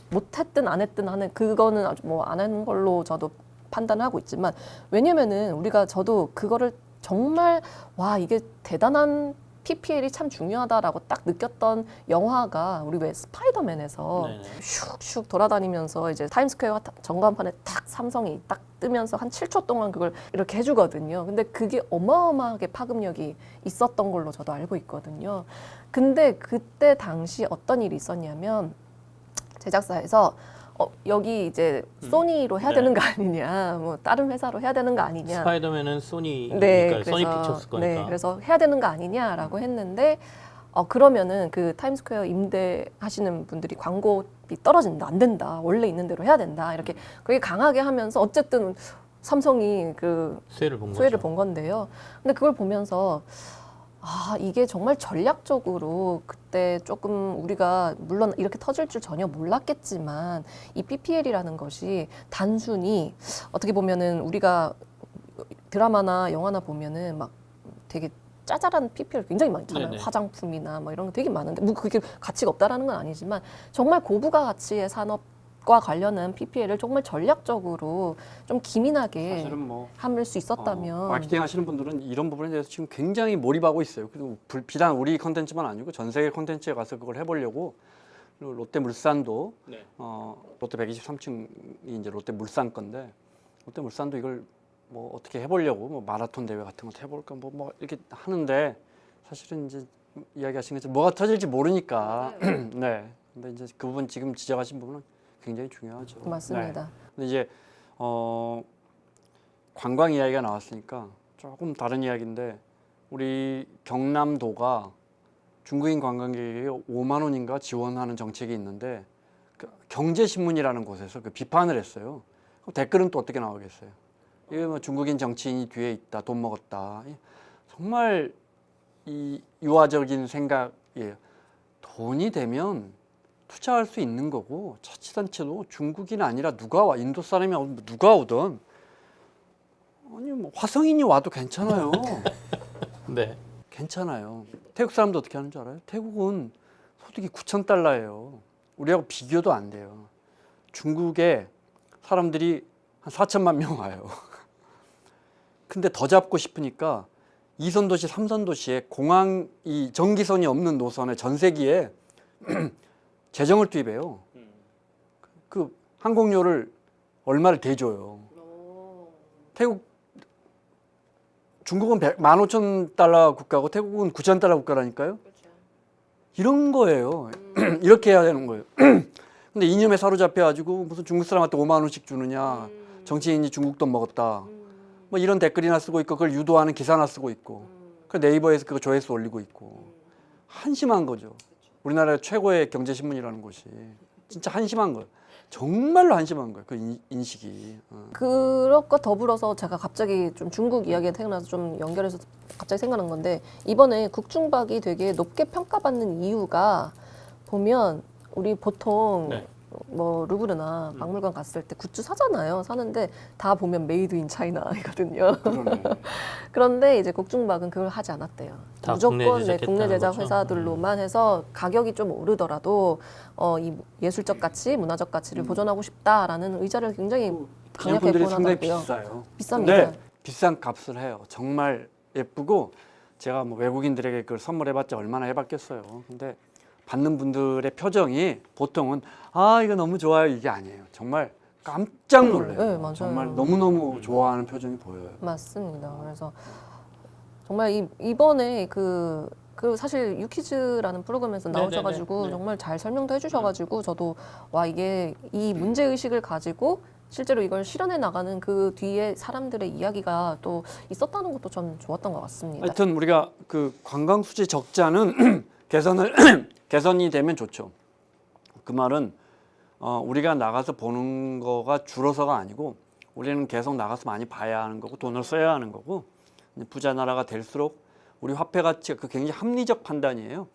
못했든 안 했든 하는 그거는 아주 뭐 안 하는 걸로 저도 판단하고 있지만 왜냐면은 우리가 저도 그거를 정말 와 이게 대단한 PPL이 참 중요하다라고 딱 느꼈던 영화가 우리 왜 스파이더맨에서 네네. 슉슉 돌아다니면서 이제 타임스퀘어 전광판에 딱 삼성이 딱 뜨면서 한 7초 동안 그걸 이렇게 해주거든요. 근데 그게 어마어마하게 파급력이 있었던 걸로 저도 알고 있거든요. 근데 그때 당시 어떤 일이 있었냐면 제작사에서 여기 이제 소니로 해야 네. 되는 거 아니냐, 뭐 다른 회사로 해야 되는 거 아니냐. 스파이더맨은 소니니까 네, 소니 피처스 거니까. 네, 그래서 해야 되는 거 아니냐라고 했는데 그러면은 그 타임스퀘어 임대하시는 분들이 광고비 떨어진다, 안 된다, 원래 있는 대로 해야 된다 이렇게 그게 강하게 하면서 어쨌든 삼성이 그 수혜를 본 수혜를 거죠. 본 건데요. 근데 그걸 보면서 이게 정말 전략적으로 그때 조금 우리가 물론 이렇게 터질 줄 전혀 몰랐겠지만 이 PPL이라는 것이 단순히 어떻게 보면은 우리가 드라마나 영화나 보면은 막 되게 짜잘한 PPL 굉장히 많잖아요. 네네. 화장품이나 뭐 이런 거 되게 많은데 뭐 그게 가치가 없다라는 건 아니지만 정말 고부가 가치의 산업과 관련한 PPL을 정말 전략적으로 좀 기민하게 사실은 뭐 할 수 있었다면 마케팅 하시는 분들은 이런 부분에 대해서 지금 굉장히 몰입하고 있어요. 그리고 비단 우리 컨텐츠만 아니고 전 세계 컨텐츠에 가서 그걸 해보려고 그리고 롯데물산도 네. 롯데 123층이 이제 롯데물산 건데 롯데물산도 이걸 뭐 어떻게 해보려고 뭐 마라톤 대회 같은 것도 해볼까 뭐 이렇게 하는데 사실은 이제 이야기하신 것처럼 뭐가 터질지 모르니까 네. 근데 이제 그 부분 지금 지적하신 부분은 굉장히 중요하죠. 맞습니다. 네. 근데 이제 관광 이야기가 나왔으니까 조금 다른 이야기인데 우리 경남도가 중국인 관광객에게 5만 원인가 지원하는 정책이 있는데 그 경제신문이라는 곳에서 그 비판을 했어요. 그럼 댓글은 또 어떻게 나오겠어요? 이게 뭐 중국인 정치인이 뒤에 있다, 돈 먹었다. 정말 이 유화적인 생각이에요. 돈이 되면 투자할 수 있는 거고 자치단체도 중국인 아니라 누가 와 인도 사람이 누가 오든 아니 뭐 화성인이 와도 괜찮아요. 네. 괜찮아요. 태국 사람도 어떻게 하는 줄 알아요? 태국은 소득이 9,000달러예요. 우리하고 비교도 안 돼요. 중국에 사람들이 한 4천만 명 와요. 근데 더 잡고 싶으니까 2선 도시, 3선 도시에 공항 이 전기선이 없는 노선에 전세기에 재정을 투입해요. 그 항공료를 얼마를 대줘요. 태국 중국은 15,000달러 국가고 태국은 9,000달러 국가라니까요. 이런 거예요. 이렇게 해야 되는 거예요. 근데 이념에 사로잡혀가지고 무슨 중국 사람한테 5만 원씩 주느냐, 정치인이 중국 돈 먹었다. 뭐 이런 댓글이나 쓰고 있고 그걸 유도하는 기사나 쓰고 있고 그 네이버에서 그거 조회수 올리고 있고 한심한 거죠. 우리나라 최고의 경제신문이라는 곳이 진짜 한심한 거예요. 정말로 한심한 거예요. 그 인식이. 그것과 더불어서 제가 갑자기 좀 중국 이야기가 생각나서 좀 연결해서 갑자기 생각난 건데 이번에 국중박이 되게 높게 평가받는 이유가 보면 우리 보통 네. 뭐 루브르나 박물관 갔을 때 굿즈 사잖아요. 사는데 다 보면 메이드 인 차이나이거든요. 그러네. 그런데 이제 국중박은 그걸 하지 않았대요. 다 무조건 국내 네, 국내 제작 거죠? 회사들로만 해서 가격이 좀 오르더라도 이 예술적 가치, 문화적 가치를 보존하고 싶다라는 의자를 굉장히 강력하게 기념품들이 상당히 표현하더라고요. 비싸요. 비쌉니다. 근데 비싼 값을 해요. 정말 예쁘고 제가 뭐 외국인들에게 그걸 선물해봤자 얼마나 해봤겠어요. 근데 받는 분들의 표정이 보통은 아 이거 너무 좋아요 이게 아니에요. 정말 깜짝 놀래요. 네, 맞아요. 정말 너무너무 좋아하는 표정이 보여요. 맞습니다. 그래서 정말 이번에 그 사실 유키즈라는 프로그램에서 네네네. 나오셔가지고 네. 정말 잘 설명도 해주셔가지고 저도 와 이게 이 문제 의식을 가지고 실제로 이걸 실현해 나가는 그 뒤에 사람들의 이야기가 또 있었다는 것도 전 좋았던 것 같습니다. 하여튼 우리가 그 관광 수지 적자는 개선이 되면 좋죠. 그 말은 우리가 나가서 보는 거가 줄어서가 아니고 우리는 계속 나가서 많이 봐야 하는 거고 돈을 써야 하는 거고 부자 나라가 될수록 우리 화폐 가치가 그 굉장히 합리적 판단이에요.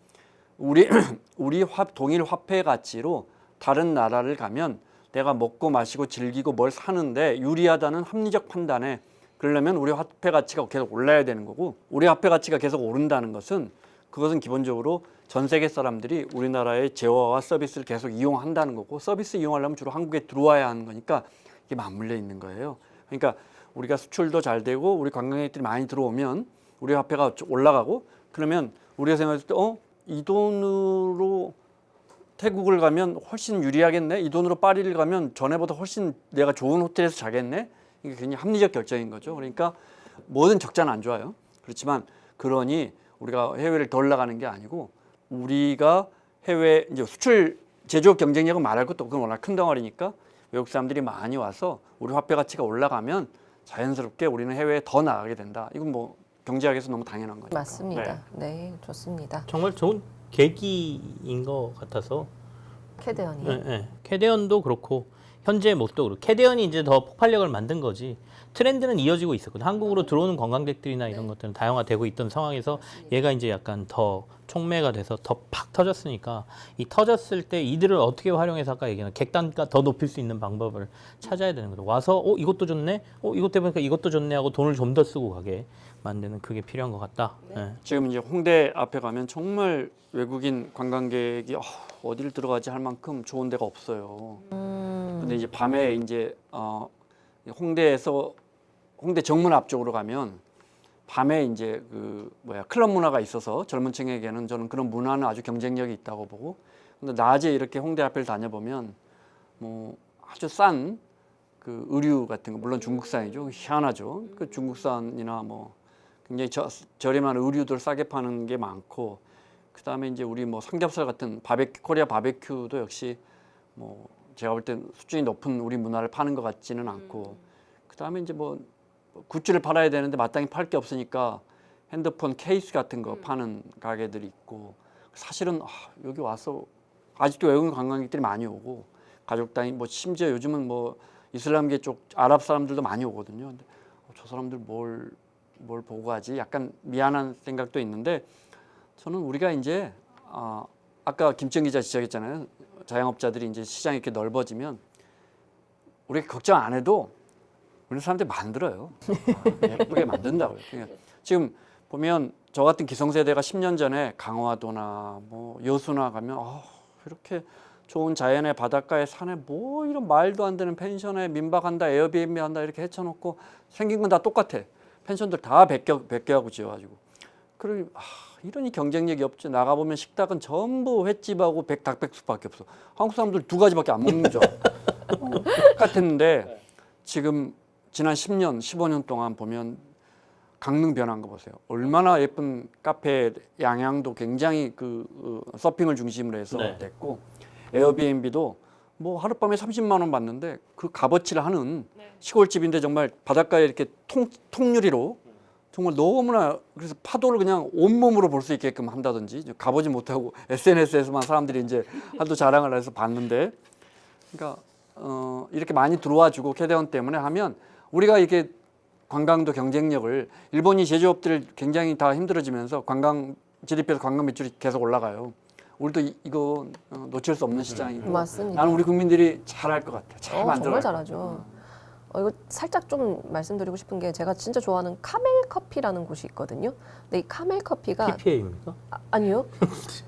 우리 동일 화폐 가치로 다른 나라를 가면 내가 먹고 마시고 즐기고 뭘 사는데 유리하다는 합리적 판단에 그러려면 우리 화폐 가치가 계속 올라야 되는 거고 우리 화폐 가치가 계속 오른다는 것은 그것은 기본적으로 전 세계 사람들이 우리나라의 재화와 서비스를 계속 이용한다는 거고 서비스 이용하려면 주로 한국에 들어와야 하는 거니까 이게 맞물려 있는 거예요. 그러니까 우리가 수출도 잘 되고 우리 관광객들이 많이 들어오면 우리 화폐가 올라가고 그러면 우리가 생각했을 때 이 돈으로 태국을 가면 훨씬 유리하겠네. 이 돈으로 파리를 가면 전에보다 훨씬 내가 좋은 호텔에서 자겠네. 이게 굉장히 합리적 결정인 거죠. 그러니까 뭐든 적자는 안 좋아요. 그렇지만 그러니 우리가 해외를 덜 나가는 게 아니고 우리가 해외 이제 수출 제조업 경쟁력은 말할 것도 없고 워낙 큰 덩어리니까 외국 사람들이 많이 와서 우리 화폐 가치가 올라가면 자연스럽게 우리는 해외에 더 나가게 된다. 이건 뭐 경제학에서 너무 당연한 거니까. 맞습니다. 네, 좋습니다. 정말 좋은 계기인 것 같아서 캐대언이 캐대언도 그렇고 현재의 모습도 그렇고 캐대언이 이제 더 폭발력을 만든 거지 트렌드는 이어지고 있었거든. 한국으로 들어오는 관광객들이나 이런 것들은 다양화되고 있던 상황에서 얘가 이제 약간 더 촉매가 돼서 더 팍 터졌으니까 이 터졌을 때 이들을 어떻게 활용해서 아까 얘기한 객단가 더 높일 수 있는 방법을 찾아야 되는 거죠. 와서 이것도 좋네, 이것 때문에 이것도 좋네 하고 돈을 좀 더 쓰고 가게 만드는 그게 필요한 것 같다. 네. 지금 이제 홍대 앞에 가면 정말 외국인 관광객이 어디를 들어가지 할 만큼 좋은 데가 없어요. 근데 이제 밤에 이제 홍대에서 홍대 정문 앞쪽으로 가면 밤에 이제 클럽 문화가 있어서 젊은 층에게는 저는 그런 문화는 아주 경쟁력이 있다고 보고 근데 낮에 이렇게 홍대 앞을 다녀보면 뭐 아주 싼 그 의류 같은 거 물론 중국산이죠. 희한하죠. 그 중국산이나 뭐 굉장히 저렴한 의류들 싸게 파는 게 많고 그다음에 이제 우리 뭐 삼겹살 같은 코리아 바베큐도 역시 뭐 제가 볼 땐 수준이 높은 우리 문화를 파는 것 같지는 않고 그다음에 이제 뭐 굿즈를 팔아야 되는데 마땅히 팔 게 없으니까 핸드폰 케이스 같은 거 파는 가게들이 있고 사실은 여기 와서 아직도 외국인 관광객들이 많이 오고 가족 단위 뭐 심지어 요즘은 뭐 이슬람계 쪽 아랍 사람들도 많이 오거든요. 근데 저 사람들 뭘 보고 가지? 약간 미안한 생각도 있는데 저는 우리가 이제 아까 김정 기자 지적했잖아요. 자영업자들이 이제 시장이 이렇게 넓어지면 우리가 걱정 안 해도 우리 사람들이 만들어요. 예쁘게 만든다고요. 그러니까 지금 보면 저 같은 기성세대가 10년 전에 강화도나 뭐 여수나 가면 이렇게 좋은 자연의 바닷가에 산에 뭐 이런 말도 안 되는 펜션에 민박한다, 에어비앤비 한다 이렇게 해쳐놓고 생긴 건 다 똑같아. 펜션들 다 100개하고 지어가지고. 그리고 이러니 경쟁력이 없지. 나가보면 식탁은 전부 횟집하고 닭백숙밖에 없어. 한국 사람들 2가지밖에 안 먹는 줄 똑같았는데 지금 지난 10년, 15년 동안 보면 강릉 변한 거 보세요. 얼마나 예쁜 카페 양양도 굉장히 서핑을 중심으로 해서 됐고 에어비앤비도 뭐 하룻밤에 30만 원 받는데 그 값어치를 하는 시골집인데 정말 바닷가에 이렇게 통유리로 정말 너무나 그래서 파도를 그냥 온몸으로 볼 수 있게끔 한다든지 가보지 못하고 SNS에서만 사람들이 이제 하도 자랑을 해서 봤는데 그러니까 이렇게 많이 들어와주고 캐대원 때문에 하면 우리가 이게 관광도 경쟁력을 일본이 제조업들 굉장히 다 힘들어지면서 관광 GDP에서 관광 매출이 계속 올라가요. 우리도 이거 놓칠 수 없는 시장이고 맞습니다. 나는 우리 국민들이 잘할 것 같아. 잘 만들어. 정말 잘하죠. 이거 살짝 좀 말씀드리고 싶은 게 제가 진짜 좋아하는 카멜 커피라는 곳이 있거든요. 근데 이 카멜 커피가 PPA입니까? 아니요.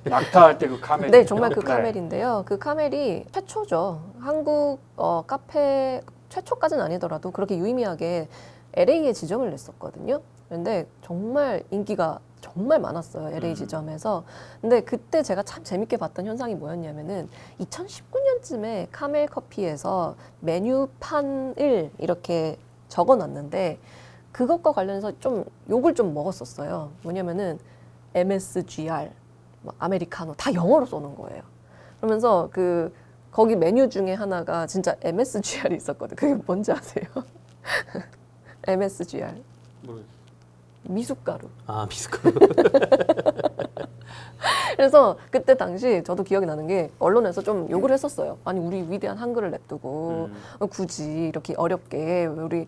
낙타할 때 그 카멜. 네, 정말 그 카멜인데요. 그 카멜이 최초죠. 한국 카페 최초까지는 아니더라도 그렇게 유의미하게 LA에 지점을 냈었거든요. 근데 정말 인기가 정말 많았어요. LA 지점에서. 근데 그때 제가 참 재밌게 봤던 현상이 뭐였냐면은 2019년쯤에 카멜 커피에서 메뉴판을 이렇게 적어놨는데 그것과 관련해서 좀 욕을 좀 먹었었어요. 뭐냐면은 MSGR, 막 아메리카노 다 영어로 써놓은 거예요. 그러면서 거기 메뉴 중에 하나가 진짜 MSGR이 있었거든요. 그게 뭔지 아세요? MSGR. 미숫가루. 아, 미숫가루. 그래서 그때 당시 저도 기억이 나는 게 언론에서 좀 욕을 했었어요. 아니 우리 위대한 한글을 냅두고 굳이 이렇게 어렵게 왜 우리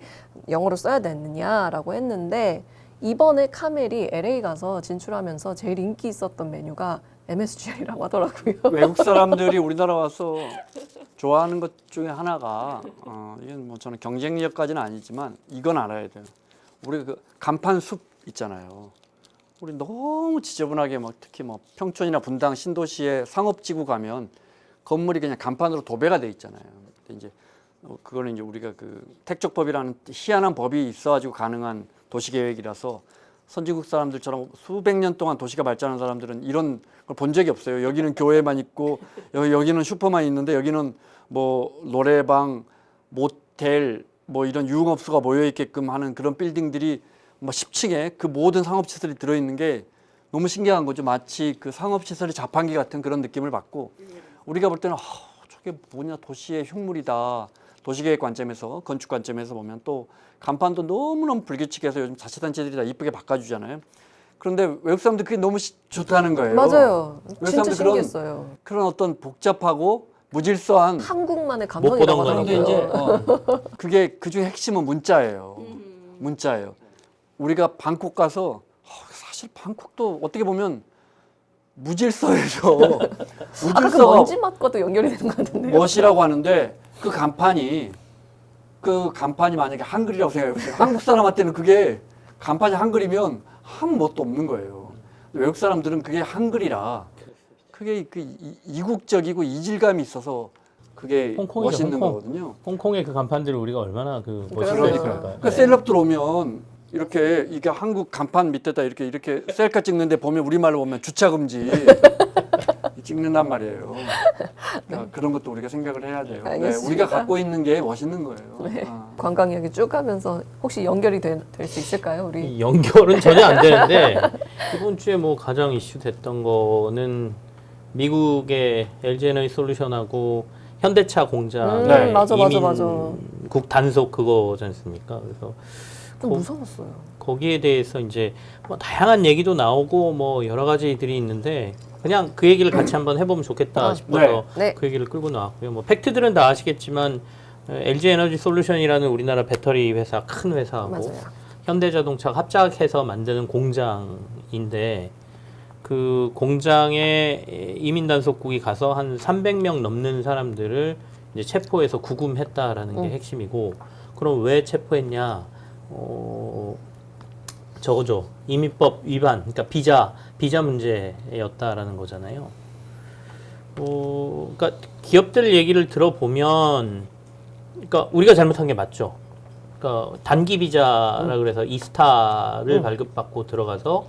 영어로 써야 되느냐라고 했는데 이번에 카멜이 LA 가서 진출하면서 제일 인기 있었던 메뉴가 MSGR이라고 하더라고요. 외국 사람들이 우리나라 와서 좋아하는 것 중에 하나가 이건 뭐 저는 경쟁력까지는 아니지만 이건 알아야 돼요. 우리 그 간판 숲 있잖아요. 우리 너무 지저분하게 막 특히 뭐 평촌이나 분당 신도시에 상업지구 가면 건물이 그냥 간판으로 도배가 돼 있잖아요. 근데 이제 그거는 이제 우리가 그 택적법이라는 희한한 법이 있어가지고 가능한 도시계획이라서 선진국 사람들처럼 수백 년 동안 도시가 발전한 사람들은 이런 걸 본 적이 없어요. 여기는 교회만 있고 여기는 슈퍼만 있는데 여기는 뭐 노래방, 모텔 뭐 이런 유흥업소가 모여 있게끔 하는 그런 빌딩들이 뭐 10층에 그 모든 상업시설이 들어있는 게 너무 신기한 거죠. 마치 그 상업시설의 자판기 같은 그런 느낌을 받고 우리가 볼 때는 저게 뭐냐 도시의 흉물이다. 도시계획 관점에서 건축 관점에서 보면 또 간판도 너무너무 불규칙해서 요즘 자치단체들이 다 이쁘게 바꿔주잖아요. 그런데 외국 사람들 그게 너무 좋다는 거예요. 맞아요. 외국 진짜 사람들 신기했어요. 그런 어떤 복잡하고 무질서한 한국만의 못 보던 감성이라고 그런데 하더라고요. 이제 그게 그중에 핵심은 문자예요. 문자예요. 우리가 방콕 가서 사실 방콕도 어떻게 보면 무질서해서 아까 그 무질서가 먼지 맛과도 연결이 되는 것 같은데요. 멋이라고 하는데 그 간판이 만약에 한글이라고 생각해보세요. 한국 사람한테는 그게 간판이 한글이면 아무 멋도 없는 거예요. 외국 사람들은 그게 한글이라 그게 이국적이고 이질감이 있어서 그게 홍콩이죠, 멋있는 홍콩. 거거든요. 홍콩의 그 간판들을 우리가 얼마나 그 멋있게 그러네요. 생각할까요? 그러니까 셀럽들 오면 이게 한국 간판 밑에다 이렇게 셀카 찍는데 보면 우리말로 보면 주차 금지 찍는단 말이에요. 그러니까 그런 것도 우리가 생각을 해야 돼요. 네, 알겠습니다. 우리가 갖고 있는 게 멋있는 거예요. 네. 관광 이야기 쭉 하면서 혹시 연결이 될 수 있을까요? 우리 이 연결은 전혀 안 되는데 이번 주에 뭐 가장 이슈 됐던 거는 미국의 LG 에너지 솔루션하고 현대차 공장 네. 맞아. 국 단속 그거지 않습니까? 그래서 좀 무서웠어요. 거기에 대해서 이제 뭐 다양한 얘기도 나오고 뭐 여러 가지들이 있는데 그냥 그 얘기를 같이 한번 해보면 좋겠다 싶어서 네. 그 얘기를 끌고 나왔고요. 뭐 팩트들은 다 아시겠지만 LG 에너지 솔루션이라는 우리나라 배터리 회사 큰 회사하고 맞아요. 현대자동차가 합작해서 만드는 공장인데 그 공장에 이민 단속국이 가서 한 300명 넘는 사람들을 이제 체포해서 구금했다라는 게 핵심이고 그럼 왜 체포했냐? 저거죠. 이민법 위반, 그러니까 비자 문제였다라는 거잖아요. 그러니까 기업들 얘기를 들어보면, 그러니까 우리가 잘못한 게 맞죠. 그러니까 단기 비자라 그래서 이스타를 발급받고 들어가서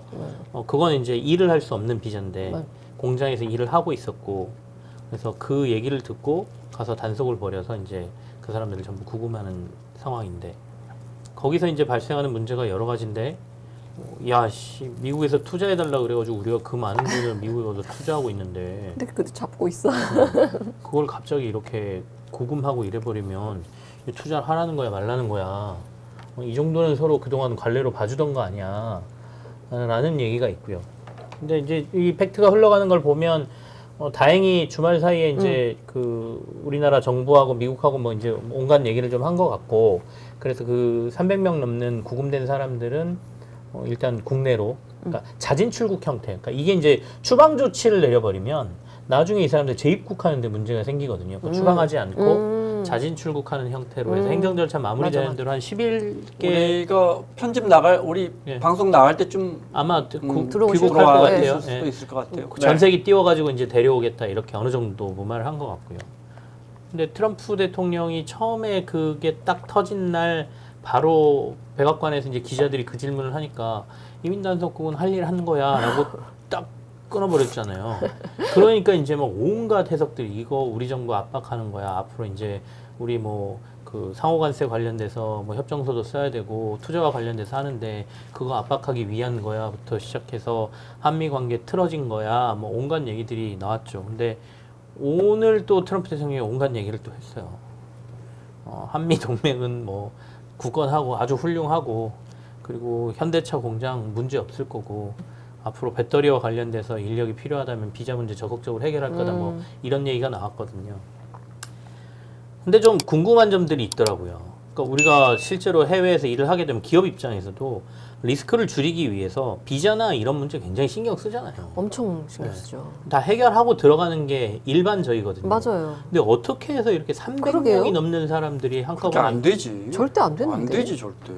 그건 이제 일을 할 수 없는 비자인데 공장에서 일을 하고 있었고 그래서 그 얘기를 듣고 가서 단속을 벌여서 이제 그 사람들을 전부 구금하는 상황인데 거기서 이제 발생하는 문제가 여러 가지인데 미국에서 투자해달라 그래가지고 우리가 그 많은 돈을 미국에 가서 투자하고 있는데 근데 그것도 잡고 있어. 그걸 갑자기 이렇게 구금하고 이래버리면 투자를 하라는 거야 말라는 거야 이 정도는 서로 그동안 관례로 봐주던 거 아니야 라는 얘기가 있고요. 근데 이제 이 팩트가 흘러가는 걸 보면 다행히 주말 사이에 이제 그 우리나라 정부하고 미국하고 뭐 이제 온갖 얘기를 좀 한 것 같고, 그래서 그 300명 넘는 구금된 사람들은 일단 국내로, 그러니까 자진 출국 형태. 그러니까 이게 이제 추방 조치를 내려버리면 나중에 이 사람들 재입국하는데 문제가 생기거든요. 그러니까 추방하지 않고 자진 출국하는 형태로 해서 행정 절차 마무리되는 맞아. 대로 한 10일께 우리가 편집 나갈 우리 예. 방송 나갈 때쯤 아마 들어오실 귀국할 것 거예요. 같아요. 있을 수도 예. 있을 것 같아요. 전세기 띄워가지고 이제 데려오겠다 이렇게 어느 정도 무마를 한 것 같고요. 근데 트럼프 대통령이 처음에 그게 딱 터진 날 바로 백악관에서 이제 기자들이 그 질문을 하니까 이민단속국은 할 일 하는 거야라고 딱 끊어버렸잖아요. 그러니까 이제 막 온갖 해석들이 이거 우리 정부 압박하는 거야. 앞으로 이제 우리 뭐 그 상호관세 관련돼서 뭐 협정서도 써야 되고 투자와 관련돼서 하는데 그거 압박하기 위한 거야부터 시작해서 한미 관계 틀어진 거야. 뭐 온갖 얘기들이 나왔죠. 근데 오늘 또 트럼프 대통령이 온갖 얘기를 또 했어요. 한미 동맹은 뭐 굳건하고 아주 훌륭하고 그리고 현대차 공장 문제 없을 거고 앞으로 배터리와 관련돼서 인력이 필요하다면 비자 문제 적극적으로 해결할 거다 뭐 이런 얘기가 나왔거든요. 근데 좀 궁금한 점들이 있더라고요. 그러니까 우리가 실제로 해외에서 일을 하게 되면 기업 입장에서도 리스크를 줄이기 위해서 비자나 이런 문제 굉장히 신경 쓰잖아요. 엄청 신경 쓰죠. 다 해결하고 들어가는 게 일반적이거든요. 맞아요. 근데 어떻게 해서 이렇게 300명이 그러게요. 넘는 사람들이 그게 한꺼번에 안 되지. 절대 안 되는데. 안 되지 절대.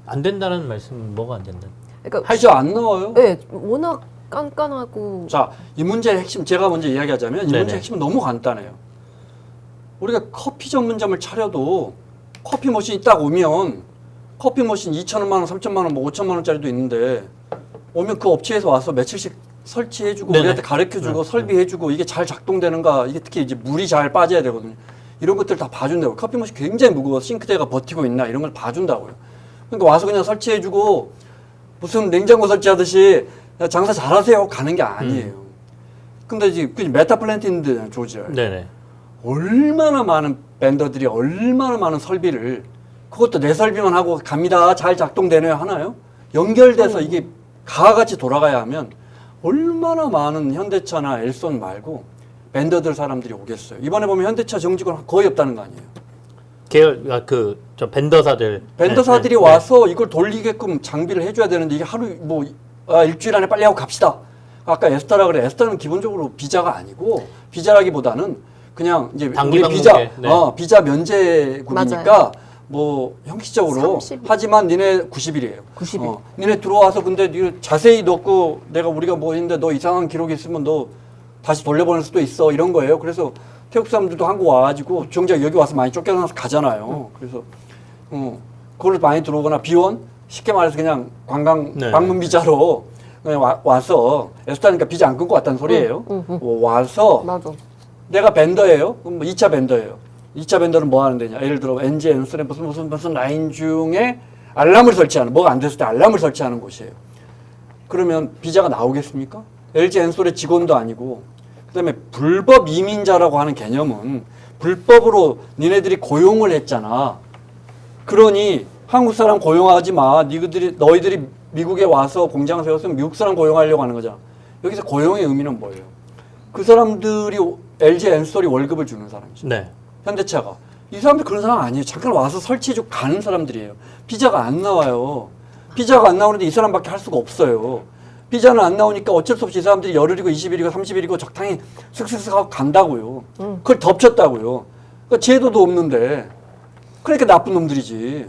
안 된다는 말씀은 뭐가 안 된다? 그러니까 할줄 안 나와요. 네, 워낙 깐깐하고 자, 이 문제의 핵심 제가 먼저 이야기하자면 이 네네. 문제의 핵심은 너무 간단해요. 우리가 커피 전문점을 차려도 커피 머신이 딱 오면 커피 머신 2,000원, 3,000만 원, 뭐 5,000만 원짜리도 있는데 오면 그 업체에서 와서 며칠씩 설치해주고 네네. 우리한테 가르쳐주고 설비해주고 이게 잘 작동되는가 이게 특히 이제 물이 잘 빠져야 되거든요. 이런 것들 다 봐준다고. 커피 머신 굉장히 무거워서 싱크대가 버티고 있나 이런 걸 봐준다고요. 그러니까 와서 그냥 설치해주고 무슨 냉장고 설치하듯이 장사 잘하세요 가는 게 아니에요. 근데 이제 그 메타플랜트 있는데 조지아 네네. 얼마나 많은 벤더들이 얼마나 많은 설비를 그것도 내 설비만 하고 갑니다. 잘 작동되네요 하나요? 연결돼서 이게 가같이 돌아가야 하면 얼마나 많은 현대차나 엘손 말고 벤더들 사람들이 오겠어요. 이번에 보면 현대차 정직원 거의 없다는 거 아니에요. 계열 저 벤더사들 벤더사들이 네, 와서 이걸 돌리게끔 장비를 해줘야 되는데 이게 하루 뭐 일주일 안에 빨리 하고 갑시다. 아까 에스타라 그래. 에스타는 기본적으로 비자가 아니고 비자라기보다는 그냥 이제 단기 우리 비자 방문객, 네. 비자 면제국이니까 맞아요. 뭐 형식적으로 30일. 하지만 니네 90일이에요. 90일. 니네 들어와서 근데 니 자세히 넣고 내가 우리가 뭐 했는데 너 이상한 기록이 있으면 너 다시 돌려보낼 수도 있어 이런 거예요. 그래서 태국 사람들도 한국 와가지고 정작 여기 와서 많이 쫓겨나서 가잖아요. 그래서 그걸 많이 들어오거나 비원 쉽게 말해서 그냥 관광 네. 방문 비자로 그냥 와서 에스타니까 비자 안 끊고 왔다는 소리예요. 와서 맞아. 내가 벤더예요. 그럼 뭐 2차 벤더예요. 2차 벤더는 뭐 하는 데냐? 예를 들어 NG, 엔솔의 무슨 라인 중에 알람을 설치하는 뭐가 안 됐을 때 알람을 설치하는 곳이에요. 그러면 비자가 나오겠습니까? LG 엔솔의 직원도 아니고 그다음에 불법 이민자라고 하는 개념은 불법으로 니네들이 고용을 했잖아. 그러니 한국 사람 고용하지 마. 너희들이 미국에 와서 공장 세웠으면 미국 사람 고용하려고 하는 거잖아. 여기서 고용의 의미는 뭐예요? 그 사람들이 LG 엔솔이 월급을 주는 사람이죠. 네. 현대차가. 이 사람들 그런 사람 아니에요. 잠깐 와서 설치해주고 가는 사람들이에요. 비자가 안 나와요. 비자가 안 나오는데 이 사람밖에 할 수가 없어요. 비자는 안 나오니까 어쩔 수 없이 이 사람들이 열흘이고 20일이고 30일이고 적당히 슥슥슥 하고 간다고요. 그걸 덮쳤다고요. 그러니까 제도도 없는데. 그러니까 나쁜 놈들이지.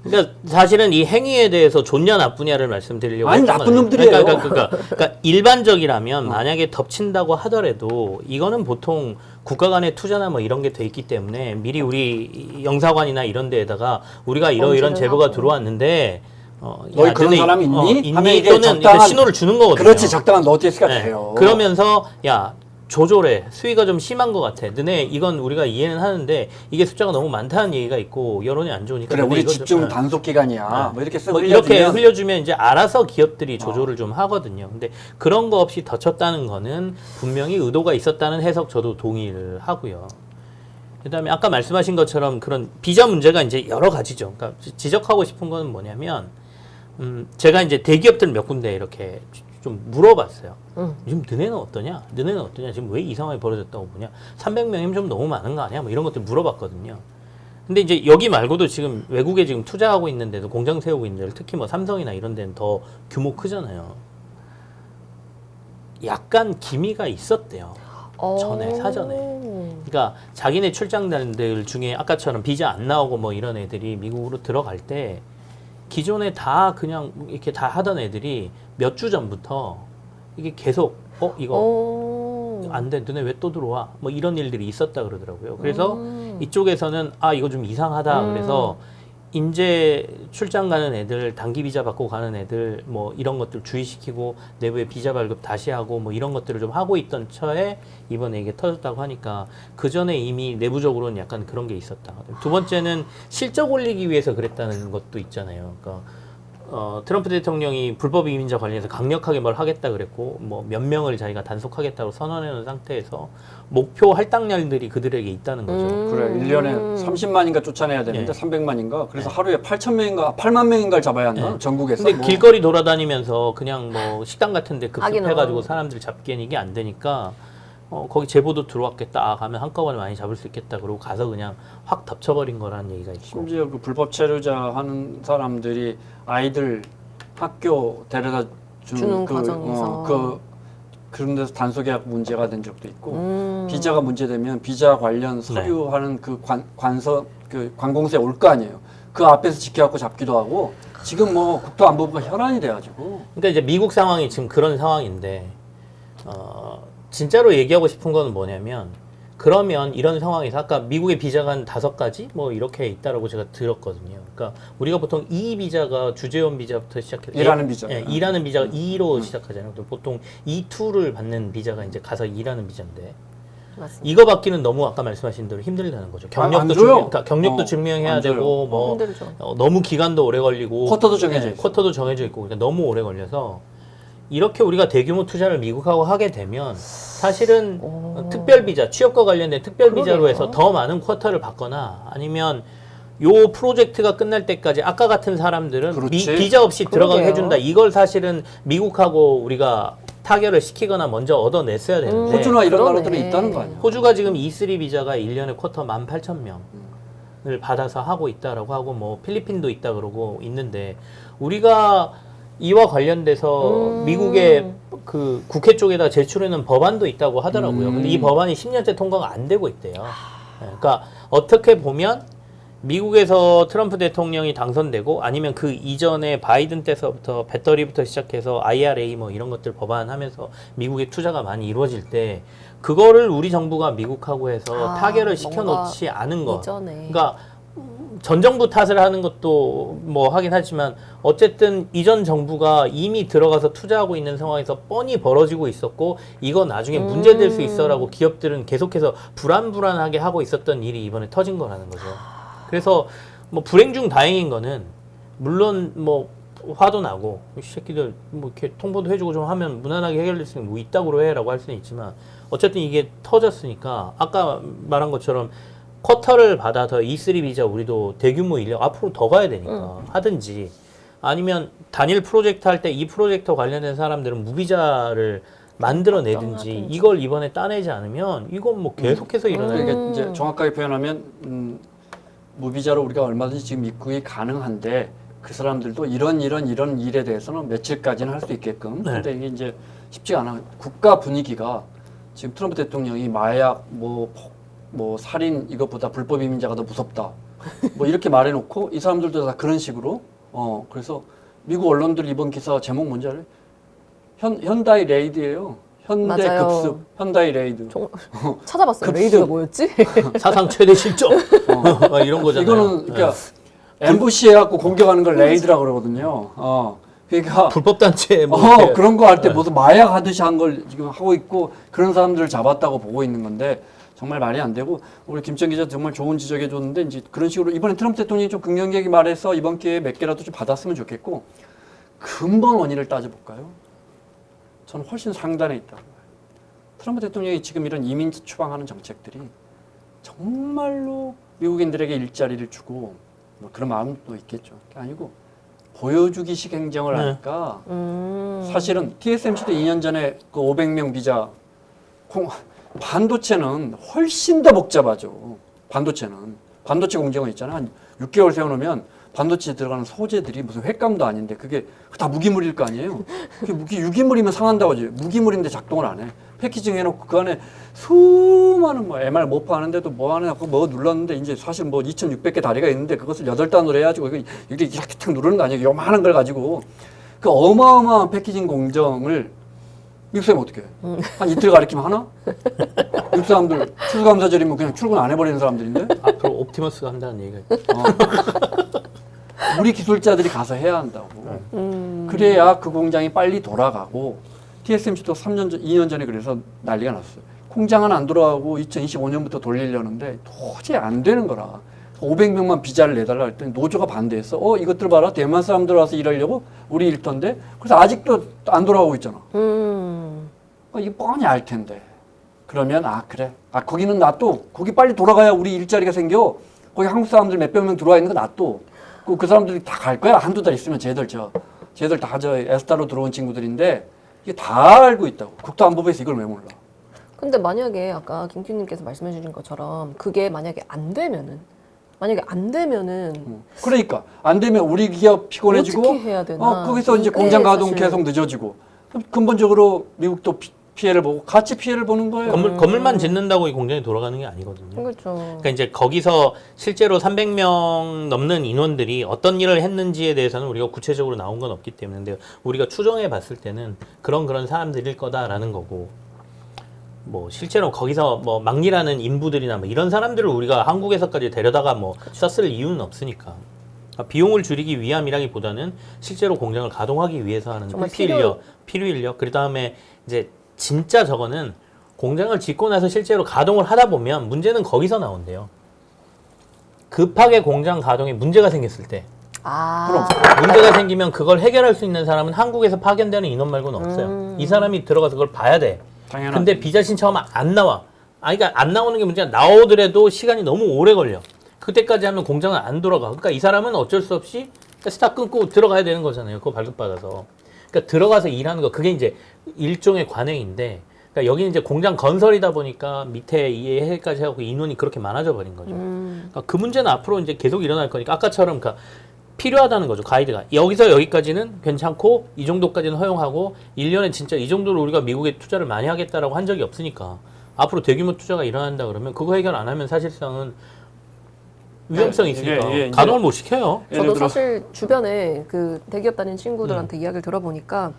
그러니까 사실은 이 행위에 대해서 좋냐 나쁘냐를 말씀드리려고 아니, 했던 나쁜 거예요. 놈들이에요. 그러니까 일반적이라면 만약에 덮친다고 하더라도 이거는 보통 국가 간의 투자나 뭐 이런 게 돼 있기 때문에 미리 우리 영사관이나 이런 데에다가 우리가 이러이런 제보가 하고. 들어왔는데 너희 그런 사람이 있니? 하면 있니? 이게 또는 적당한 신호를 주는 거거든요. 그렇지, 적당한 노티스가 네. 돼요. 그러면서 야 조절해. 수위가 좀 심한 것 같아. 너네 이건 우리가 이해는 하는데 이게 숫자가 너무 많다는 얘기가 있고 여론이 안 좋으니까. 그래, 너네 우리 이거 집중 좀- 단속 기간이야. 네. 뭐 이렇게 쓰고 뭐 이렇게 흘려주면 이제 알아서 기업들이 조절을 좀 하거든요. 근데 그런 거 없이 덧쳤다는 거는 분명히 의도가 있었다는 해석 저도 동의를 하고요. 그다음에 아까 말씀하신 것처럼 그런 비자 문제가 이제 여러 가지죠. 그러니까 지적하고 싶은 거는 뭐냐면 제가 이제 대기업들 몇 군데 이렇게 좀 물어봤어요. 지금 너네는 어떠냐? 너네는 어떠냐? 지금 왜 이 상황이 벌어졌다고 보냐? 300명이면 좀 너무 많은 거 아니야? 뭐 이런 것들 물어봤거든요. 근데 이제 여기 말고도 지금 외국에 지금 투자하고 있는데도 공장 세우고 있는 데를 특히 뭐 삼성이나 이런 데는 더 규모 크잖아요. 약간 기미가 있었대요. 전에 사전에. 그러니까 자기네 출장단들 중에 아까처럼 비자 안 나오고 뭐 이런 애들이 미국으로 들어갈 때 기존에 다 그냥 이렇게 다 하던 애들이 몇 주 전부터 이게 계속 이거 안 돼, 너네 왜 또 들어와? 뭐 이런 일들이 있었다 그러더라고요. 그래서 이쪽에서는 이거 좀 이상하다. 그래서 인제 출장 가는 애들, 단기 비자 받고 가는 애들 뭐 이런 것들 주의시키고 내부에 비자 발급 다시 하고 뭐 이런 것들을 좀 하고 있던 처에 이번에 이게 터졌다고 하니까 그 전에 이미 내부적으로는 약간 그런 게 있었다. 두 번째는 실적 올리기 위해서 그랬다는 것도 있잖아요. 그러니까 트럼프 대통령이 불법 이민자 관련해서 강력하게 뭘 하겠다 그랬고 뭐 몇 명을 자기가 단속하겠다고 선언해 놓은 상태에서 목표 할당량들이 그들에게 있다는 거죠. 그래, 1년에 30만인가 쫓아내야 되는데 네. 300만인가? 그래서 하루에 8천 명인가 8만 명인가를 잡아야 한다. 전국에서. 근데 길거리 돌아다니면서 그냥 뭐 식당 같은 데 급습해가지고 하기는. 사람들 잡기엔 이게 안 되니까 거기 제보도 들어왔겠다. 가면 한꺼번에 많이 잡을 수 있겠다. 그러고 가서 그냥 확 덮쳐버린 거라는 얘기가 있고. 심지어 그 불법 체류자 하는 사람들이 아이들 학교 데려다 주는 과정에서. 그런 데서 단속약 문제가 된 적도 있고 비자가 문제되면 비자 관련 서류하는 그 관서 그 관공서에 올 거 아니에요. 그 앞에서 지켜갖고 잡기도 하고 지금 뭐 국토안보부가 혈안이 돼가지고. 그러니까 이제 미국 상황이 지금 그런 상황인데 진짜로 얘기하고 싶은 거는 뭐냐면 그러면 이런 상황에서 아까 미국의 비자가 한 5가지 뭐 이렇게 있다라고 제가 들었거든요. 그러니까 우리가 보통 E 비자가 주재원 비자부터 시작해서 일하는 비자. 일하는 비자가 E로 시작하잖아요. 보통 E2를 받는 비자가 이제 가서 일하는 비자인데 맞습니다. 이거 받기는 너무 아까 말씀하신 대로 힘들다는 거죠. 경력도 안 줘요. 그러니까 경력도 증명해야 안 줘요. 되고 뭐 힘들죠. 너무 기간도 오래 걸리고 쿼터도 정해져 있어요. 쿼터도 정해져 있고 그러니까 너무 오래 걸려서 이렇게 우리가 대규모 투자를 미국하고 하게 되면 사실은 특별 비자, 취업과 관련된 특별 비자로 해서 더 많은 쿼터를 받거나 아니면 요 프로젝트가 끝날 때까지 아까 같은 사람들은 그렇지. 비자 없이 들어가게 그러게요. 해준다. 이걸 사실은 미국하고 우리가 타결을 시키거나 먼저 얻어냈어야 되는데 호주나 이런 그러네. 나라들은 있다는 거 아니야. 호주가 지금 E3 비자가 1년에 쿼터 18,000명을 받아서 하고 있다라고 하고 뭐 필리핀도 있다 그러고 있는데 우리가 이와 관련돼서 미국의 그 국회 쪽에다 제출해놓은 법안도 있다고 하더라고요. 근데 이 법안이 10년째 통과가 안 되고 있대요. 그러니까 어떻게 보면 미국에서 트럼프 대통령이 당선되고 아니면 그 이전에 바이든 때서부터 배터리부터 시작해서 IRA 뭐 이런 것들 법안하면서 미국의 투자가 많이 이루어질 때 그거를 우리 정부가 미국하고 해서 타결을 시켜놓지 않은 것. 이전에. 그러니까 전 정부 탓을 하는 것도 뭐 하긴 하지만 어쨌든 이전 정부가 이미 들어가서 투자하고 있는 상황에서 뻔히 벌어지고 있었고 이거 나중에 문제될 수 있어라고 기업들은 계속해서 불안불안하게 하고 있었던 일이 이번에 터진 거라는 거죠. 그래서 뭐 불행 중 다행인 거는 물론 뭐 화도 나고 이 새끼들 뭐 이렇게 통보도 해주고 좀 하면 무난하게 해결될 수 있는 뭐 이따구로 해라고 할 수는 있지만 어쨌든 이게 터졌으니까 아까 말한 것처럼 쿼터를 받아서 E3 비자 우리도 대규모 인력 앞으로 더 가야 되니까 하든지 아니면 단일 프로젝트 할 때 이 프로젝트 관련된 사람들은 무비자를 만들어내든지 이걸 이번에 따내지 않으면 이건 뭐 계속해서 일어날 게 이게 이제 정확하게 표현하면 무비자로 우리가 얼마든지 지금 입국이 가능한데 그 사람들도 이런 일에 대해서는 며칠까지는 할 수 있게끔. 네. 근데 이게 이제 쉽지가 않아. 국가 분위기가 지금 트럼프 대통령이 마약 뭐 살인 이것보다 불법 이민자가 더 무섭다. 뭐 이렇게 말해놓고 이 사람들도 다 그런 식으로 그래서 미국 언론들 이번 기사 제목 뭔지 알아요? 현다이 레이드예요. 현대 맞아요. 급습 현다이 레이드. 찾아봤어요. 급수. 레이드가 뭐였지? 사상 최대 실적 막 이런 거잖아요. 이거는 그러니까 엠부시 해갖고 공격하는 걸 레이드라 그러거든요. 그러니까 불법 단체 뭐 이렇게. 그런 거 할 때 무슨 마약 하듯이 한 걸 지금 하고 있고 그런 사람들을 잡았다고 보고 있는 건데 정말 말이 안 되고 우리 김천 기자 정말 좋은 지적해 줬는데 이제 그런 식으로 이번에 트럼프 대통령이 좀 긍정적이게 말해서 이번 기회에 몇 개라도 좀 받았으면 좋겠고 근본 원인을 따져볼까요? 저는 훨씬 상단에 있다고 봐요. 트럼프 대통령이 지금 이런 이민 추방하는 정책들이 정말로 미국인들에게 일자리를 주고 뭐 그런 마음도 있겠죠. 그게 아니고 보여주기식 행정을 네. 하니까 사실은 TSMC도 2년 전에 그 500명 비자 반도체는 훨씬 더 복잡하죠. 반도체 공정은 있잖아. 한 6개월 세워놓으면 반도체에 들어가는 소재들이 무슨 횟감도 아닌데 그게 다 무기물일 거 아니에요. 그게 유기물이면 상한다고 하죠. 무기물인데 작동을 안 해. 패키징 해놓고 그 안에 수많은 뭐 MR 모파 하는데도 뭐 하나 뭐 눌렀는데 이제 사실 뭐 2,600개 다리가 있는데 그것을 8단으로 해가지고 이렇게 탁 누르는 거 아니에요. 요만한 걸 가지고 그 어마어마한 패키징 공정을 미국 사람이 어떻게 해? 한 이틀 가리키면 하나? 미국 사람들 추수감사절이면 그냥 출근 안 해버리는 사람들인데? 앞으로 옵티머스가 한다는 얘기가 있죠. 우리 기술자들이 가서 해야 한다고. 그래야 그 공장이 빨리 돌아가고 TSMC도 2년 전에 그래서 난리가 났어요. 공장은 안 돌아가고 2025년부터 돌리려는데 도저히 안 되는 거라. 500명만 비자를 내달라 했더니 노조가 반대했어. 이것들 봐라. 대만 사람들 와서 일하려고 우리 일터인데. 그래서 아직도 안 돌아가고 있잖아. 이게 뻔히 알 텐데. 그러면 그래. 거기는 놔둬. 거기 빨리 돌아가야 우리 일자리가 생겨. 거기 한국 사람들 몇백 명 들어와 있는 거 놔둬. 그 사람들이 다 갈 거야. 한두 달 있으면 쟤들 다 에스타로 들어온 친구들인데 이게 다 알고 있다고. 국토안보부에서 이걸 왜 몰라? 근데 만약에 아까 김규님께서 말씀해 주신 것처럼 그게 만약에 안 되면은 그러니까 안 되면 우리 기업 피곤해지고 어떻게 해야 되나? 거기서 이제 이게 공장 가동 사실- 계속 늦어지고 그럼 근본적으로 미국도 피해를 보고 같이 피해를 보는 거예요. 건물만 짓는다고 이 공장이 돌아가는 게 아니거든요. 그렇죠. 그러니까 이제 거기서 실제로 300명 넘는 인원들이 어떤 일을 했는지에 대해서는 우리가 구체적으로 나온 건 없기 때문에 근데 우리가 추정해 봤을 때는 그런 사람들일 거다라는 거고 뭐 실제로 거기서 뭐 막일하는 인부들이나 뭐 이런 사람들을 우리가 한국에서까지 데려다가 뭐 썼을 이유는 없으니까 비용을 줄이기 위함이라기보다는 실제로 공장을 가동하기 위해서 하는 정말 필수 인력 그 다음에 이제 진짜 저거는 공장을 짓고 나서 실제로 가동을 하다 보면 문제는 거기서 나온대요. 급하게 공장 가동에 문제가 생겼을 때 문제가 생기면 그걸 해결할 수 있는 사람은 한국에서 파견되는 인원 말고는 없어요. 이 사람이 들어가서 그걸 봐야 돼. 당연하지. 근데 비자 신청하면 안 나와. 그러니까 안 나오는 게 문제야. 나오더라도 시간이 너무 오래 걸려. 그때까지 하면 공장은 안 돌아가. 그러니까 이 사람은 어쩔 수 없이 스탑 끊고 들어가야 되는 거잖아요. 그거 발급받아서. 그러니까 들어가서 일하는 거. 그게 이제 일종의 관행인데 그러니까 여기는 이제 공장 건설이다 보니까 밑에 이해까지 하고 인원이 그렇게 많아져 버린 거죠. 그러니까 그 문제는 앞으로 이제 계속 일어날 거니까 아까처럼 그러니까 필요하다는 거죠. 가이드가. 여기서 여기까지는 괜찮고 이 정도까지는 허용하고 1년에 진짜 이 정도로 우리가 미국에 투자를 많이 하겠다라고 한 적이 없으니까 앞으로 대규모 투자가 일어난다 그러면 그거 해결 안 하면 사실상은 위험성이 있으니까 가동을 못 시켜요. 저도 사실 주변에 그 대기업 다닌 친구들한테 이야기를 들어보니까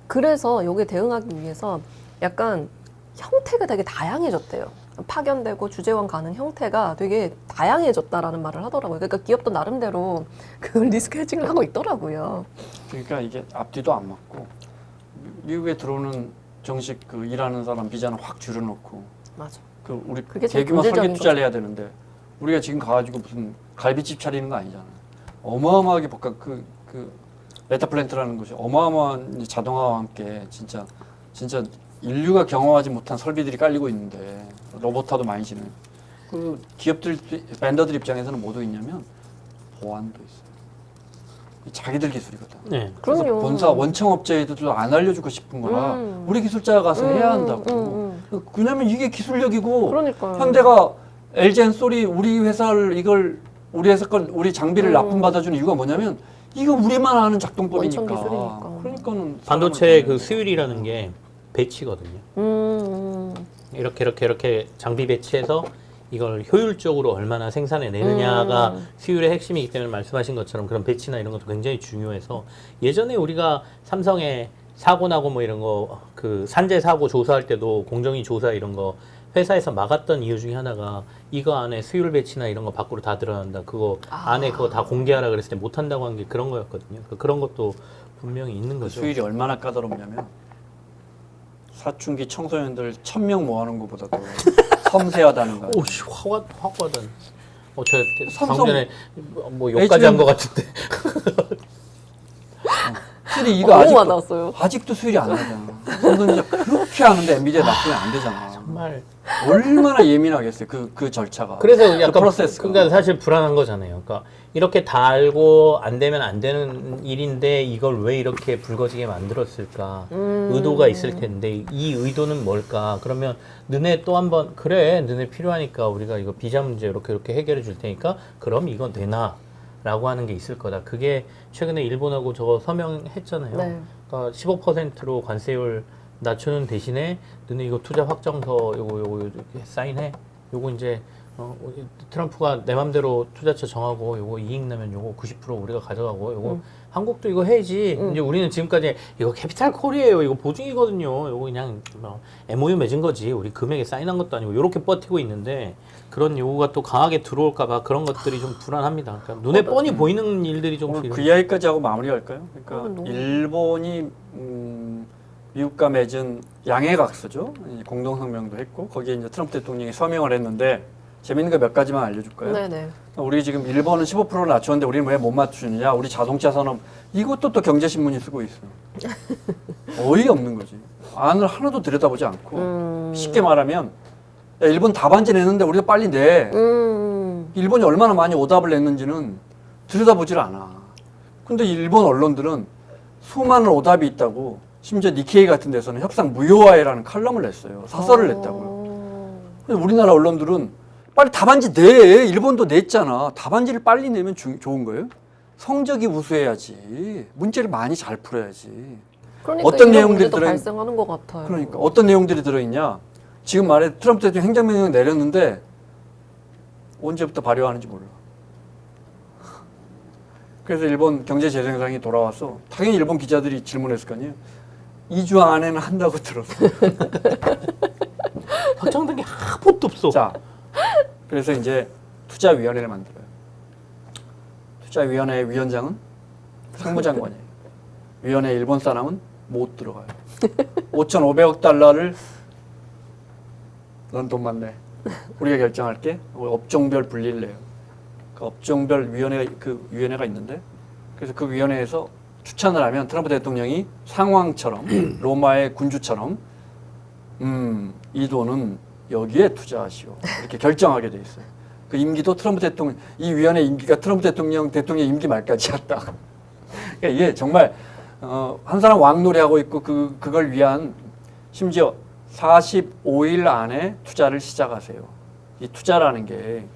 그래서 여기에 대응하기 위해서 약간 형태가 되게 다양해졌대요. 파견되고 주재원 가는 형태가 되게 다양해졌다라는 말을 하더라고요. 그러니까 기업도 나름대로 그 리스크 헤징을 하고 있더라고요. 그러니까 이게 앞뒤도 안 맞고 미국에 들어오는 정식 그 일하는 사람 비자는 확 줄여놓고 맞아. 그 우리 그게 제일 대규모 설계 본질적인 투자를 해야 되는데 우리가 지금 가가지고 무슨 갈비집 차리는 거 아니잖아요. 어마어마하게 그 메타 플랜트라는 것이 어마어마한 자동화와 함께 진짜 인류가 경험하지 못한 설비들이 깔리고 있는데 로봇화도 많이 지는 그 기업들 밴더들 입장에서는 뭐도 있냐면 보안도 있어요. 자기들 기술이거든. 네. 그래서 그럼요. 본사 원청 업체에도 안 알려주고 싶은 거라 우리 기술자가 가서 해야 한다고. 왜냐면 이게 기술력이고 그러니까요. 현대가 LG 엔솔이 우리 회사를 우리 회사 우리 장비를 납품받아주는 이유가 뭐냐면 이거 우리만 아는 작동법이니까. 원천 기술이니까. 그러니까는 반도체의 그 수율이라는 게 배치거든요. 이렇게 장비 배치해서 이걸 효율적으로 얼마나 생산해 내느냐가 수율의 핵심이기 때문에 말씀하신 것처럼 그런 배치나 이런 것도 굉장히 중요해서 예전에 우리가 삼성에 사고 나고 뭐 이런 거 그 산재 사고 조사할 때도 공정위 조사 이런 거 회사에서 막았던 이유 중에 하나가 이거 안에 수율 배치나 이런 거 밖으로 다 들어간다. 그거 안에 그거 다 공개하라 그랬을 때 못 한다고 한 게 그런 거였거든요. 그런 것도 분명히 있는 거죠. 수율이 얼마나 까다롭냐면 사춘기 청소년들 1000명 모아놓은 것보다도 섬세하다는 거예요. 오씨 화가던. 저 삼성- 방금 전에 뭐 욕까지 한 것 같은데. 수율이 너무 많았어요. 아직도 수율이 안 나잖아. 삼성전자 그렇게 하는데 엔비디아 납품이 안 되잖아. 정말 얼마나 예민하겠어요. 그 절차가. 그래서 약간 프로세스가. 그러니까 사실 불안한 거잖아요. 그러니까 이렇게 다 알고 안 되면 안 되는 일인데 이걸 왜 이렇게 불거지게 만들었을까? 의도가 있을 텐데 이 의도는 뭘까? 그러면 너네 또 한번 그래 너네 필요하니까 우리가 이거 비자 문제 이렇게 해결해 줄 테니까 그럼 이건 되나라고 하는 게 있을 거다. 그게 최근에 일본하고 저거 서명했잖아요. 네. 그러니까 15%로 관세율 낮추는 대신에 너네 이거 투자 확정서 요거 이렇게 사인해. 요거 이제 트럼프가 내 맘대로 투자처 정하고 요거 이익 나면 요거 90% 우리가 가져가고 요거 한국도 이거 해야지. 이제 우리는 지금까지 이거 캐피탈 콜이에요. 이거 보증이거든요. 요거 그냥 뭐 MOU 맺은 거지. 우리 금액에 사인한 것도 아니고 요렇게 버티고 있는데 그런 요구가 또 강하게 들어올까 봐 그런 것들이 좀 불안합니다. 그러니까 눈에 뻔히 보이는 일들이 좀 오늘 그 이야기까지 하고 마무리할까요? 그러니까 너무- 일본이 미국과 맺은 양해각서죠. 공동성명도 했고 거기에 이제 트럼프 대통령이 서명을 했는데 재밌는 거 몇 가지만 알려줄까요? 네네. 우리 지금 일본은 15%를 낮췄는데 우리는 왜 못 맞추느냐? 우리 자동차 산업 이것도 또 경제신문이 쓰고 있어요. 어이없는 거지. 안을 하나도 들여다보지 않고 쉽게 말하면 야, 일본 답안지 냈는데 우리가 빨리 내. 일본이 얼마나 많이 오답을 냈는지는 들여다보질 않아. 근데 일본 언론들은 수많은 오답이 있다고 심지어 니케이 같은 데서는 협상 무효화해라는 칼럼을 냈어요. 사설을 냈다고요. 근데 우리나라 언론들은 빨리 답안지 내. 일본도 냈잖아. 답안지를 빨리 내면 좋은 거예요? 성적이 우수해야지. 문제를 많이 잘 풀어야지. 그러니까 어떤 이런 내용들이 문제도 들어있- 발생하는 것 같아요. 그러니까 어떤 내용들이 들어있냐? 지금 말해 트럼프 대통령 행정명령 내렸는데 언제부터 발효하는지 몰라. 그래서 일본 경제재정상이 돌아와서 당연히 일본 기자들이 질문했을 거 아니에요. 2주 안에는 한다고 들었어. 확정된 게 아무것도 없어. 자, 그래서 이제 투자위원회를 만들어요. 투자위원회 위원장은 상무장관이에요. 위원회 일본 사람은 못 들어가요. 5,500억 달러를 넌 돈만 내. 우리가 결정할게. 업종별 분리를 내요. 그 업종별 위원회가 있는데 그래서 그 위원회에서 추천을 하면 트럼프 대통령이 상황처럼 로마의 군주처럼 이 돈은 여기에 투자하시오. 이렇게 결정하게 돼 있어요. 그 임기도 트럼프 대통령 이 위원회 임기가 트럼프 대통령 임기 말까지였다. 그러니까 이게 정말 한 사람 왕노래하고 있고 그걸 위한 심지어 45일 안에 투자를 시작하세요. 이 투자라는 게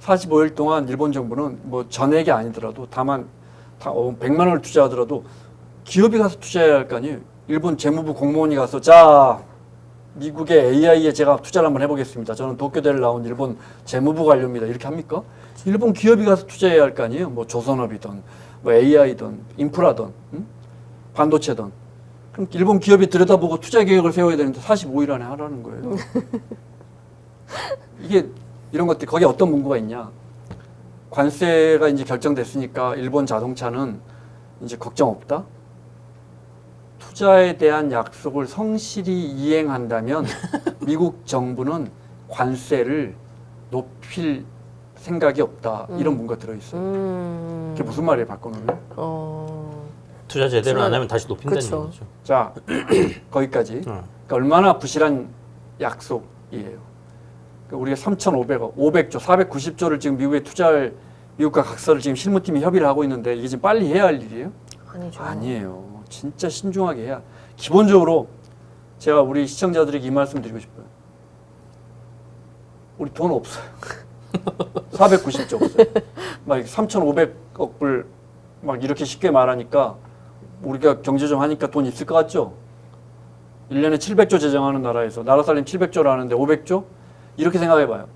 45일 동안 일본 정부는 뭐 전액이 아니더라도 다만 100만 원을 투자하더라도 기업이 가서 투자해야 할 거 아니에요. 일본 재무부 공무원이 가서 자 미국의 AI에 제가 투자를 한번 해보겠습니다. 저는 도쿄대를 나온 일본 재무부 관료입니다. 이렇게 합니까? 일본 기업이 가서 투자해야 할 거 아니에요. 뭐 조선업이든 뭐 AI든 인프라든 반도체든 그럼 일본 기업이 들여다보고 투자 계획을 세워야 되는데 45일 안에 하라는 거예요. 이게 이런 것들 거기에 어떤 문구가 있냐? 관세가 이제 결정됐으니까 일본 자동차는 이제 걱정 없다. 투자에 대한 약속을 성실히 이행한다면 미국 정부는 관세를 높일 생각이 없다. 이런 문구가 들어있어요. 그게 무슨 말이에요, 바꿔놓으면? 투자 제대로 안 투자- 하면 다시 높인다는 그쵸. 얘기죠. 자, 거기까지. 그러니까 얼마나 부실한 약속이에요. 그러니까 우리가 3,500억, 500조, 490조를 지금 미국에 투자할 미국과 각서를 지금 실무팀이 협의를 하고 있는데 이게 지금 빨리 해야 할 일이에요? 아니죠. 아니에요. 진짜 신중하게 해야. 기본적으로 제가 우리 시청자들에게 이 말씀 드리고 싶어요. 우리 돈 없어요. 490조 없어요. 막 3,500억 불 막 이렇게 쉽게 말하니까 우리가 경제 좀 하니까 돈 있을 것 같죠? 1년에 700조 제정하는 나라에서 나라 살림 700조를 하는데 500조? 이렇게 생각해봐요.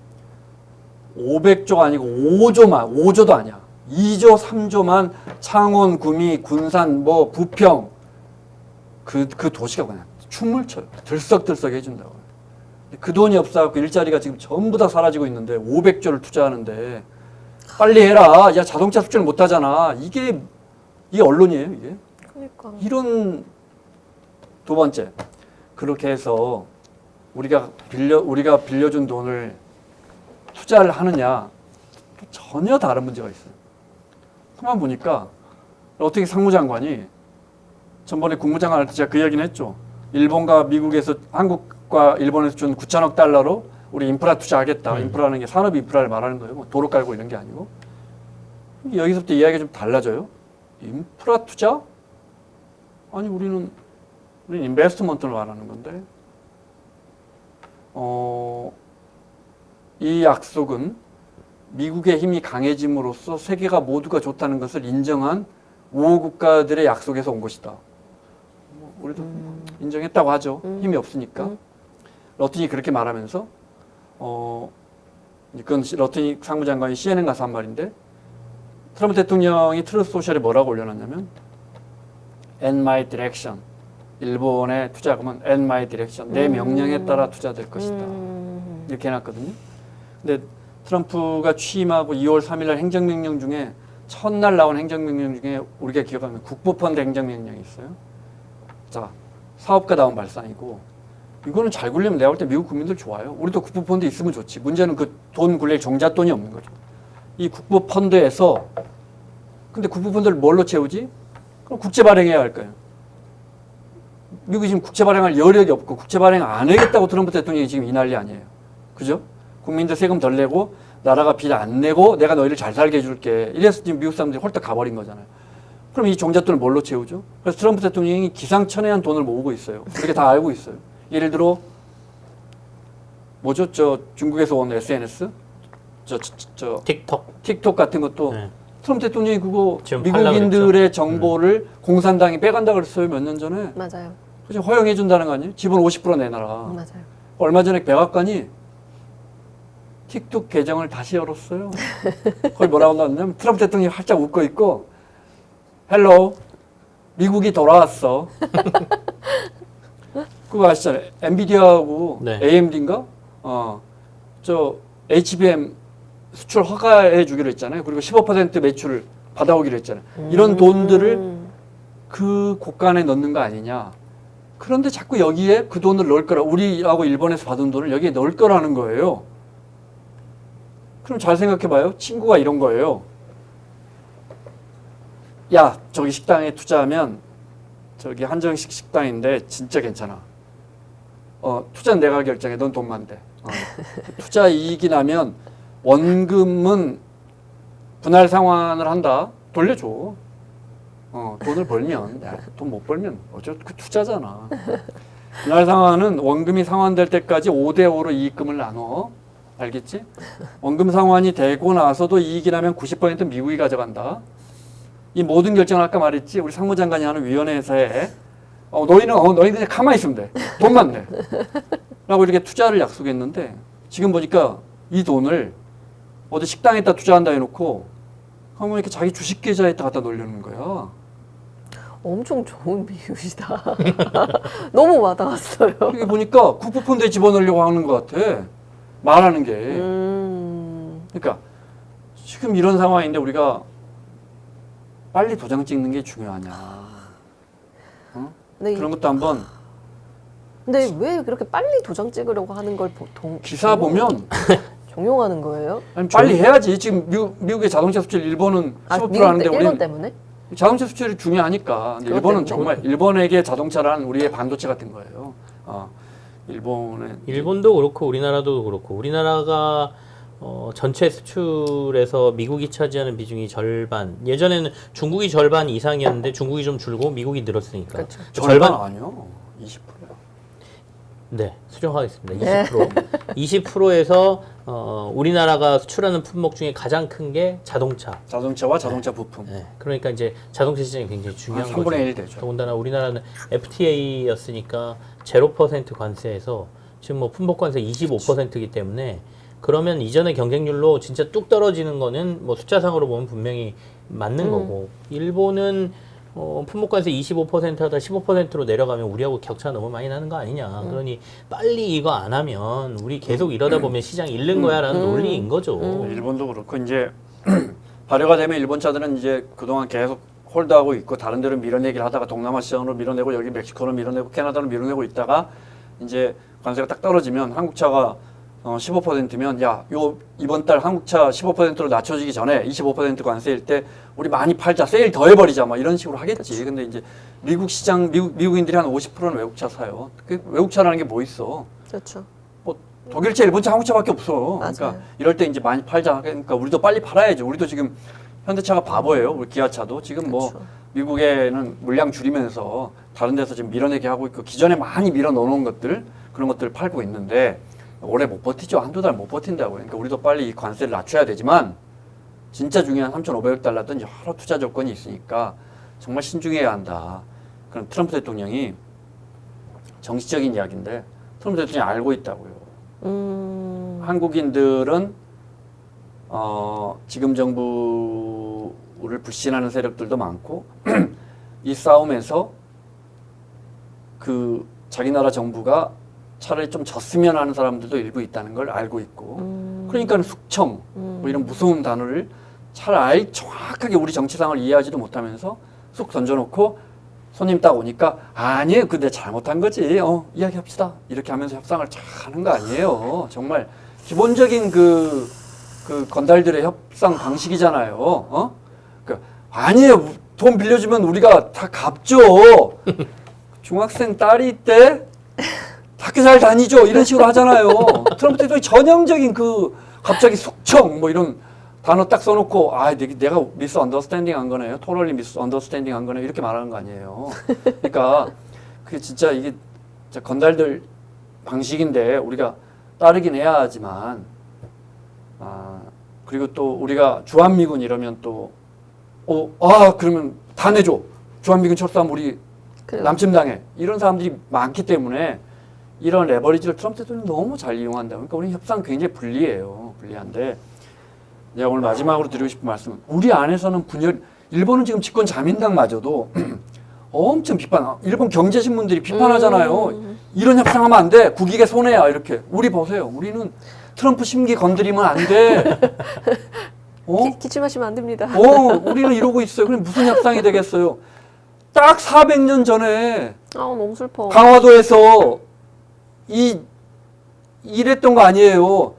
500조가 아니고 5조도 아니야. 2조, 3조만 창원, 구미, 군산, 뭐 부평 그 도시가 그냥 춤을 춰요. 들썩들썩 해준다고. 그 돈이 없어갖고 일자리가 지금 전부 다 사라지고 있는데 500조를 투자하는데 빨리 해라. 야 자동차 수출을 못하잖아. 이게 언론이에요. 이게. 그러니까. 이런 두 번째 그렇게 해서 우리가 빌려준 돈을 투자를 하느냐 전혀 다른 문제가 있어요. 가만 보니까 어떻게 상무장관이 전번에 국무장관한테 제가 그 이야기는 했죠. 일본과 미국에서 한국 미국과 일본에서 준 9천억 달러로 우리 인프라 투자하겠다. 인프라는 게 산업 인프라를 말하는 거예요. 뭐 도로 깔고 이런 게 아니고. 여기서부터 이야기가 좀 달라져요. 인프라 투자? 아니 우리는 인베스트먼트를 말하는 건데 이 약속은 미국의 힘이 강해짐으로써 세계가 모두가 좋다는 것을 인정한 우호 국가들의 약속에서 온 것이다. 우리도 인정했다고 하죠. 힘이 없으니까. 러튼이 그렇게 말하면서 그건 러튼이 상무장관이 CNN 가서 한 말인데 트럼프 대통령이 트루스 소셜에 뭐라고 올려놨냐면 and my direction 일본의 투자금은 and my direction 내 명령에 따라 투자될 것이다. 이렇게 해놨거든요. 근데 트럼프가 취임하고 2월 3일 날 행정명령 중에 첫날 나온 행정명령 중에 우리가 기억하면 국부펀드 행정명령이 있어요. 자, 사업가다운 발상이고 이거는 잘 굴리면 내가 볼 때 미국 국민들 좋아요. 우리도 국부펀드 있으면 좋지. 문제는 그 돈 굴릴 종잣돈이 없는 거죠. 이 국부펀드에서 근데 국부펀드를 뭘로 채우지? 그럼 국채 발행해야 할 거예요. 미국이 지금 국채 발행할 여력이 없고 국채 발행 안 하겠다고 트럼프 대통령이 지금 이 난리 아니에요. 그죠? 국민들 세금 덜 내고 나라가 빚 안 내고 내가 너희를 잘 살게 해줄게. 이래서 지금 미국 사람들이 홀딱 가버린 거잖아요. 그럼 이 종잣돈을 뭘로 채우죠? 그래서 트럼프 대통령이 기상천외한 돈을 모으고 있어요. 그렇게 다 알고 있어요. 예를 들어 뭐죠? 저 중국에서 온 SNS? 틱톡 같은 것도 네. 트럼프 대통령이 그거 지금 미국인들의 정보를 공산당이 빼간다 그랬어요. 몇 년 전에. 맞아요. 그죠? 허용해 준다는 거 아니에요? 지분 50% 내놔라. 맞아요. 얼마 전에 백악관이 틱톡 계정을 다시 열었어요. 거기 뭐라고 나왔냐면 트럼프 대통령이 활짝 웃고 있고 헬로 미국이 돌아왔어. 그거 아시잖아요. 엔비디아하고 네. AMD인가? 저 HBM 수출 허가해 주기로 했잖아요. 그리고 15% 매출을 받아오기로 했잖아요. 이런 돈들을 그 곳간에 넣는 거 아니냐. 그런데 자꾸 여기에 그 돈을 넣을 거라. 우리하고 일본에서 받은 돈을 여기에 넣을 거라는 거예요. 그럼 잘 생각해봐요. 친구가 이런 거예요. 야, 저기 식당에 투자하면 저기 한정식 식당인데 진짜 괜찮아. 투자는 내가 결정해. 넌 돈만 대. 투자 이익이 나면 원금은 분할 상환을 한다. 돌려줘. 돈을 벌면, 돈 못 벌면 어쩌 그 투자잖아. 분할 상환은 원금이 상환될 때까지 5대5로 이익금을 나눠. 알겠지? 원금 상환이 되고 나서도 이익이 나면 90% 미국이 가져간다. 이 모든 결정을 아까 말했지. 우리 상무장관이 하는 위원회에서 해. 너희는 그냥 가만히 있으면 돼. 돈만 내. 라고 이렇게 투자를 약속했는데 지금 보니까 이 돈을 어디 식당에다 투자한다 해놓고 하면 이렇게 자기 주식 계좌에다 갖다 놓으려는 거야. 엄청 좋은 비유시다. 너무 와닿았어요. 이게 보니까 국부펀드에 집어넣으려고 하는 것 같아. 말하는 게. 그러니까 지금 이런 상황인데 우리가 빨리 도장 찍는 게 중요하냐. 네, 그런 것도 한번 근데 왜 그렇게 빨리 도장 찍으려고 하는 걸 보통 기사 보면 종용하는 거예요? 아니, 빨리 해야지. 지금 미국의 자동차 수출 일본은 15% 하는데 일본 우리는 때문에? 자동차 수출이 중요하니까. 근데 일본은 때문에? 정말 일본에게 자동차란 우리의 반도체 같은 거예요. 일본도 그렇고 우리나라도 그렇고 우리나라가 전체 수출에서 미국이 차지하는 비중이 절반. 예전에는 중국이 절반 이상이었는데 중국이 좀 줄고 미국이 늘었으니까. 그렇죠. 절반 아니요. 20%야. 네, 수정하겠습니다. 20%. 20%에서 우리나라가 수출하는 품목 중에 가장 큰 게 자동차. 자동차와 자동차 부품. 네, 그러니까 이제 자동차 시장이 굉장히 중요한 한 거죠. 3분의 1 되죠. 더군다나 우리나라는 FTA였으니까 0% 관세에서 지금 뭐 품목 관세 25%이기 때문에 그러면 이전의 경쟁률로 진짜 뚝 떨어지는 거는 뭐 숫자상으로 보면 분명히 맞는 거고 일본은 품목 관세 25% 하다 15%로 내려가면 우리하고 격차 너무 많이 나는 거 아니냐. 그러니 빨리 이거 안 하면 우리 계속 이러다 보면 시장 잃는 거야라는 논리인 거죠. 일본도 그렇고 이제 발효가 되면 일본 차들은 이제 그동안 계속 홀드하고 있고 다른 데로 밀어내기를 하다가 동남아 시장으로 밀어내고 여기 멕시코로 밀어내고 캐나다로 밀어내고 있다가 이제 관세가 딱 떨어지면 한국 차가 15%면 이번 달 한국차 15%로 낮춰지기 전에 25% 관세일 때 우리 많이 팔자 세일 더 해버리자 뭐 이런 식으로 하겠지. 근데 이제 미국 시장 미국인들이 한 50%는 외국차 사요. 그 외국차라는 게 뭐 있어? 그렇죠. 뭐 독일차, 일본차, 한국차밖에 없어. 맞아요. 그러니까 이럴 때 이제 많이 팔자. 그러니까 우리도 빨리 팔아야죠. 우리도 지금 현대차가 바보예요. 우리 기아차도 지금 뭐 그렇죠. 미국에는 물량 줄이면서 다른 데서 지금 밀어내게 하고 있고 기존에 많이 밀어 넣어놓은 것들 그런 것들을 팔고 있는데 오래 못 버티죠. 한두 달 못 버틴다고. 그러니까 우리도 빨리 이 관세를 낮춰야 되지만 진짜 중요한 3,500억 달러 등 여러 투자 조건이 있으니까 정말 신중해야 한다. 그럼 트럼프 대통령이 정치적인 이야기인데 트럼프 대통령이 알고 있다고요. 한국인들은 지금 정부를 불신하는 세력들도 많고 이 싸움에서 그 자기 나라 정부가 차라리 좀 졌으면 하는 사람들도 일부 있다는 걸 알고 있고 그러니까 숙청 뭐 이런 무서운 단어를 차라리 정확하게 우리 정치 상황을 이해하지도 못하면서 쑥 던져놓고 손님 딱 오니까 아니에요. 근데 잘못한 거지. 이야기합시다. 이렇게 하면서 협상을 잘 하는 거 아니에요. 정말 기본적인 그 건달들의 협상 방식이잖아요. 아니에요. 돈 빌려주면 우리가 다 갚죠. 중학생 딸이 있대. 학교 잘 다니죠. 이런 식으로 하잖아요. 트럼프 대통령이 전형적인 갑자기 숙청 뭐 이런 단어 딱 써놓고 내가 미스 언더스탠딩 한 거네요. 토럴리 미스 언더스탠딩 한 거네요. 이렇게 말하는 거 아니에요. 그러니까 그게 진짜 이게 진짜 건달들 방식인데 우리가 따르긴 해야 하지만 그리고 또 우리가 주한미군 이러면 또 그러면 다 내줘. 주한미군 철수하면 우리 그래요. 남침당해. 이런 사람들이 많기 때문에 이런 레버리지를 트럼프 대통령이 너무 잘 이용한다. 그러니까 우리 협상 굉장히 불리해요. 불리한데 제가 오늘 마지막으로 드리고 싶은 말씀은 우리 안에서는 일본은 지금 집권 자민당마저도 엄청 일본 경제신문들이 비판하잖아요. 이런 협상하면 안 돼. 국익에 손해야. 이렇게. 우리 보세요. 우리는 트럼프 심기 건드리면 안 돼. 기침하시면 안 됩니다. 우리는 이러고 있어요. 그럼 무슨 협상이 되겠어요? 딱 400년 전에 너무 슬퍼. 강화도에서 이랬던 거 아니에요.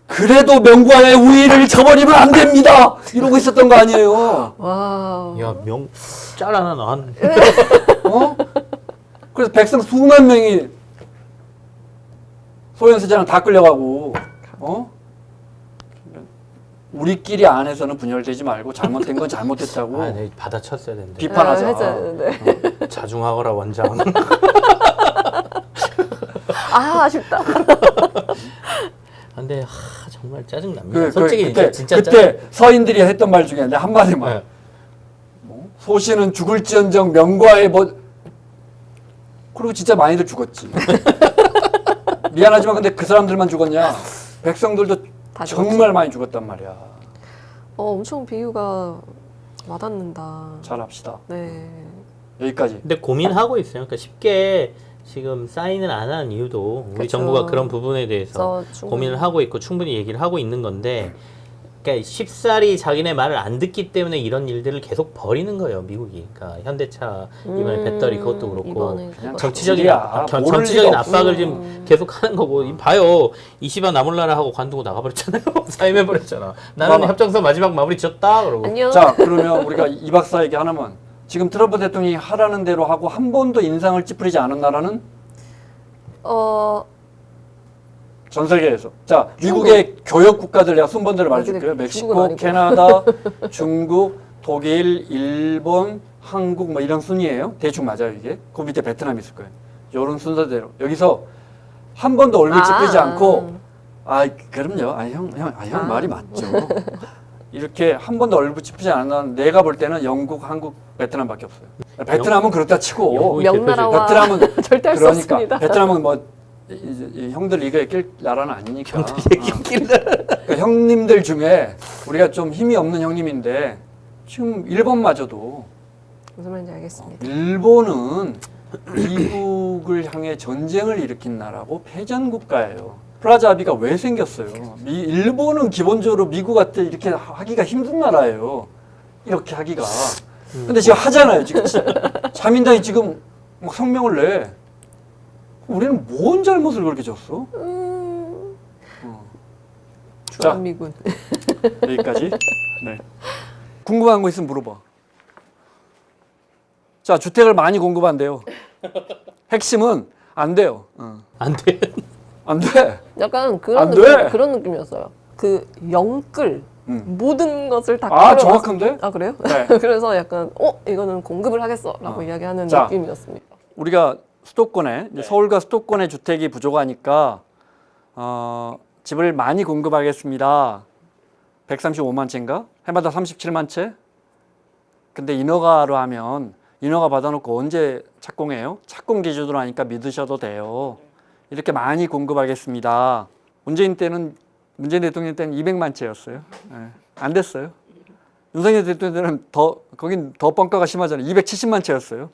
그래도 명과의 우위를 저버리면 안 됩니다. 이러고 있었던 거 아니에요. 와. 야, 짤 하나 나. 그래서 백성 수만 명이 소현세자는 다 끌려가고, 우리끼리 안에서는 분열되지 말고 잘못된 건 잘못했다고 네, 받아쳤어야 되는데. 비판하자. 해줘야 되는데. 자중하거라 원장. 아쉽다. 근데 정말 짜증 납니다. 솔직히 그때, 진짜 그때 서인들이 했던 말 중에 내 한마디만. 소신은 죽을지언정 명과의 그리고 진짜 많이들 죽었지. 미안하지만 근데 그 사람들만 죽었냐? 백성들도 정말 많이 죽었단 말이야. 엄청 비유가 와닿는다. 잘합시다. 네. 여기까지. 근데 고민하고 있어요. 그러니까 쉽게 지금 사인을 안 하는 이유도 우리 그쵸. 정부가 그런 부분에 대해서 충분히. 고민을 하고 있고 충분히 얘기를 하고 있는 건데 그러니까 쉽사리 자기네 말을 안 듣기 때문에 이런 일들을 계속 벌이는 거예요, 미국이. 그러니까 현대차 이번에 배터리 그것도 그렇고 이번에 그냥 정치적인 자질이야. 모를 정치적인 리가 압박을 없어. 지금 계속 하는 거고 봐요. 이 시바 나몰라라 하고 관두고 나가버렸잖아요. 사임해버렸잖아. 나는 봐봐. 협정서 마지막 마무리 지었다 그러고. 안녕. 자, 그러면 우리가 이 박사에게 하나만. 지금 트럼프 대통령이 하라는 대로 하고 한 번도 인상을 찌푸리지 않은 나라는 전 세계에서. 자, 미국의 교역 국가들 내가 순번대로 말해줄게요. 중국은 멕시코, 아니고. 캐나다, 중국, 독일, 일본, 한국 뭐 이런 순이에요. 대충 맞아요 이게. 그 밑에 베트남 있을 거예요. 이런 순서대로. 여기서 한 번도 얼굴 찌푸리지 않고 그럼요. 형 말이 맞죠. 이렇게 한 번도 얼굴 찌푸리지 않은 내가 볼 때는 영국, 한국, 베트남밖에 없어요. 베트남은 그렇다 치고 영국이 명나라와 베트남은 절대 할 수 그러니까 없습니다. 베트남은 뭐 이 형들 이거에 낄 나라는 아니니까. 그러니까 형님들 중에 우리가 좀 힘이 없는 형님인데 지금 일본마저도 무슨 말인지 알겠습니다. 일본은 미국을 향해 전쟁을 일으킨 나라고 패전 국가예요. 플라자 합의가 왜 생겼어요? 일본은 기본적으로 미국한테 이렇게 하기가 힘든 나라예요. 이렇게 하기가. 근데 지금 하잖아요. 지금 자민당이 지금 막 성명을 내. 우리는 뭔 잘못을 그렇게 졌어? 주한미군. 여기까지. 네. 궁금한 거 있으면 물어봐. 자, 주택을 많이 공급한대요. 핵심은 안 돼요. 안 돼. 안 돼. 약간 안 그런 돼. 그런 느낌이었어요. 그 영끌 모든 것을 다 아, 끌어왔- 정확한데? 아 그래요? 네. 그래서 약간 이거는 공급을 하겠어라고 이야기하는 자. 느낌이었습니다. 우리가 수도권에 이제 서울과 수도권의 주택이 부족하니까 집을 많이 공급하겠습니다. 135만 채인가? 해마다 37만 채? 근데 인허가로 하면 인허가 받아놓고 언제 착공해요? 착공 기준으로 하니까 믿으셔도 돼요. 이렇게 많이 공급하겠습니다. 문재인 대통령 때는 200만 채였어요. 예, 안 됐어요. 윤석열 대통령 때는 거긴 더 뻥카가 심하잖아요. 270만 채였어요.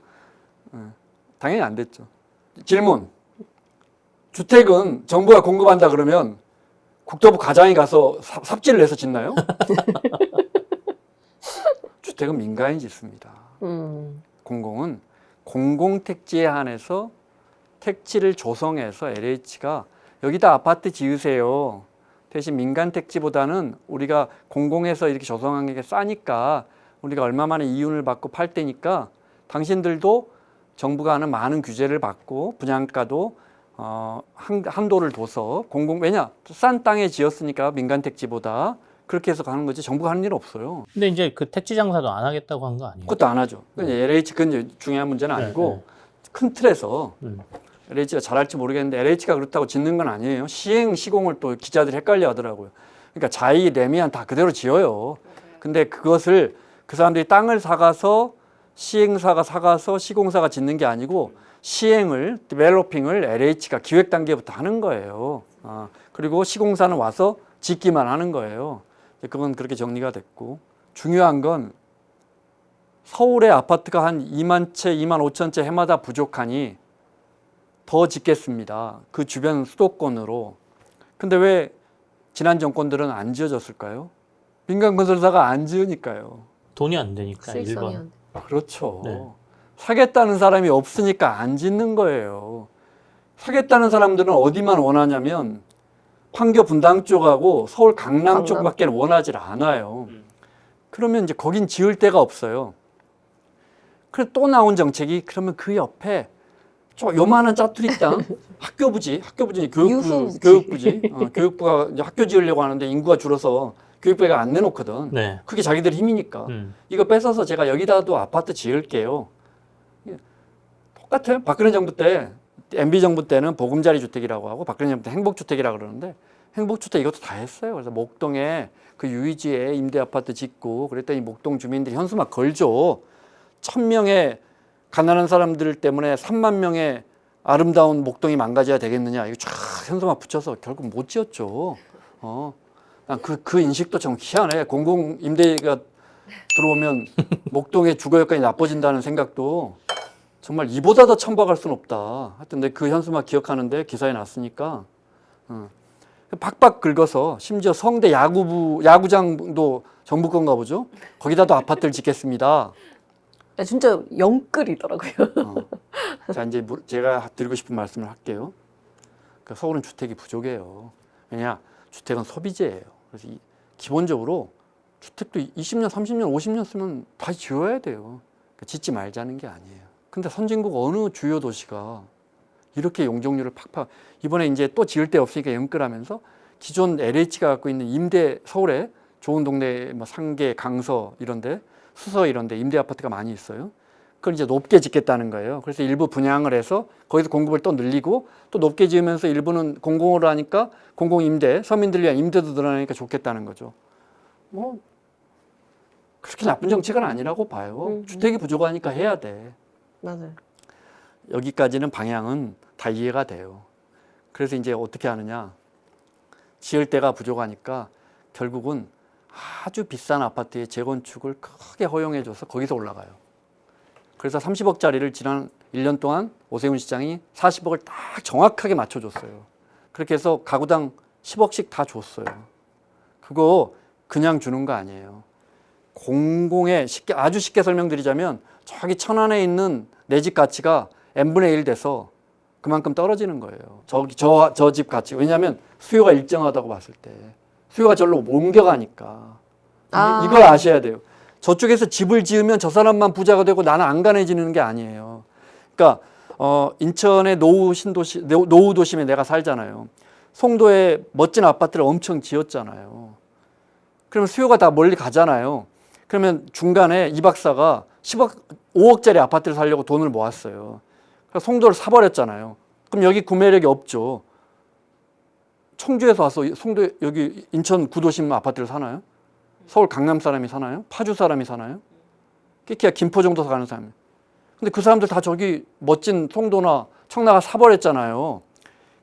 당연히 안 됐죠. 질문. 주택은 정부가 공급한다 그러면 국토부 과장이 가서 삽질을 해서 짓나요? 주택은 민간이 짓습니다. 공공은 공공택지에 한해서 택지를 조성해서 LH가 여기다 아파트 지으세요. 대신 민간 택지보다는 우리가 공공에서 이렇게 조성한 게 싸니까 우리가 얼마만에 이윤을 받고 팔 때니까 당신들도 정부가 하는 많은 규제를 받고 분양가도 한도를 둬서 왜냐 싼 땅에 지었으니까 민간 택지보다 그렇게 해서 가는 거지 정부가 하는 일 없어요. 근데 이제 그 택지 장사도 안 하겠다고 한 거 아니에요? 그것도 안 하죠. LH 그건 이제 중요한 문제는 아니고 큰 틀에서 LH가 잘할지 모르겠는데 LH가 그렇다고 짓는 건 아니에요. 시행 시공을 또 기자들이 헷갈려 하더라고요. 그러니까 자의 레미안 다 그대로 지어요. 근데 그것을 그 사람들이 땅을 사가서 시행사가 사가서 시공사가 짓는 게 아니고 시행을 디벨로핑을 LH가 기획 단계부터 하는 거예요. 그리고 시공사는 와서 짓기만 하는 거예요. 그건 그렇게 정리가 됐고 중요한 건 서울의 아파트가 한 2만 채, 2만 5천 채 해마다 부족하니 더 짓겠습니다. 그 주변 수도권으로. 근데 왜 지난 정권들은 안 지어졌을까요? 민간 건설사가 안 지으니까요. 돈이 안 되니까 수익성이 1번. 안 돼. 그렇죠. 네. 사겠다는 사람이 없으니까 안 짓는 거예요. 사겠다는 사람들은 어디만 원하냐면 판교 분당 쪽하고 서울 강남 쪽밖에 원하지 않아요. 그러면 이제 거긴 지을 데가 없어요. 그래 또 나온 정책이 그러면 그 옆에 요만한 짜투리 땅 학교부지 교육부지 교육부가 이제 학교 지으려고 하는데 인구가 줄어서 교육부가 안 내놓거든. 네. 그게 자기들 힘이니까 이거 뺏어서 제가 여기다도 아파트 지을게요. 똑같아요. 박근혜 정부 때 MB 정부 때는 보금자리 주택이라고 하고 박근혜 정부 때 행복주택이라고 그러는데 행복주택 이것도 다 했어요. 그래서 목동에 그 유이지에 임대 아파트 짓고 그랬더니 목동 주민들이 현수막 걸죠. 1000명의 가난한 사람들 때문에 3만 명의 아름다운 목동이 망가져야 되겠느냐. 이거 쫙 현수막 붙여서 결국 못 지었죠. 그 인식도 좀 희한해. 공공 임대가 들어오면 목동의 주거 여건이 나빠진다는 생각도 정말 이보다 더 천박할 수는 없다. 하여튼 내 그 현수막 기억하는데 기사에 났으니까 팍팍 긁어서 심지어 성대 야구장도 정부 건가 보죠. 거기다도 아파트를 짓겠습니다. 야, 진짜 영끌이더라고요. 자 이제 제가 드리고 싶은 말씀을 할게요. 그러니까 서울은 주택이 부족해요. 왜냐 주택은 소비재예요. 그래서 기본적으로 주택도 20년, 30년, 50년 쓰면 다시 지어야 돼요. 그러니까 짓지 말자는 게 아니에요. 근데 선진국 어느 주요 도시가 이렇게 용적률을 팍팍 이번에 이제 또 지을 데 없으니까 영끌하면서 기존 LH가 갖고 있는 임대 서울에 좋은 동네 뭐 상계, 강서 이런데 수서 이런데 임대 아파트가 많이 있어요. 그걸 이제 높게 짓겠다는 거예요. 그래서 일부 분양을 해서 거기서 공급을 또 늘리고 또 높게 지으면서 일부는 공공으로 하니까 공공 임대, 서민들 위한 임대도 늘어나니까 좋겠다는 거죠. 뭐 그렇게 나쁜 정책은 아니라고 봐요. 주택이 부족하니까 해야 돼. 맞아요. 여기까지는 방향은 다 이해가 돼요. 그래서 이제 어떻게 하느냐. 지을 데가 부족하니까 결국은 아주 비싼 아파트의 재건축을 크게 허용해줘서 거기서 올라가요. 그래서 30억짜리를 지난 1년 동안 오세훈 시장이 40억을 딱 정확하게 맞춰줬어요. 그렇게 해서 가구당 10억씩 다 줬어요. 그거 그냥 주는 거 아니에요. 공공의 아주 쉽게 설명드리자면 저기 천안에 있는 내 집 가치가 n분의 1 돼서 그만큼 떨어지는 거예요. 저 집 가치. 왜냐하면 수요가 일정하다고 봤을 때. 수요가 절로 옮겨가니까. 이걸 아셔야 돼요. 저쪽에서 집을 지으면 저 사람만 부자가 되고 나는 안 가난해지는 게 아니에요. 그러니까 인천의 노후 신도시, 노후 도심에 내가 살잖아요. 송도에 멋진 아파트를 엄청 지었잖아요. 그러면 수요가 다 멀리 가잖아요. 그러면 중간에 이 박사가 5억짜리 아파트를 사려고 돈을 모았어요. 그래서 송도를 사버렸잖아요. 그럼 여기 구매력이 없죠. 청주에서 와서 송도 여기 인천 구도심 아파트를 사나요? 서울 강남 사람이 사나요? 파주 사람이 사나요? 끼키야 김포 정도 사는 사람이. 근데 그 사람들 다 저기 멋진 송도나 청라가 사버렸잖아요.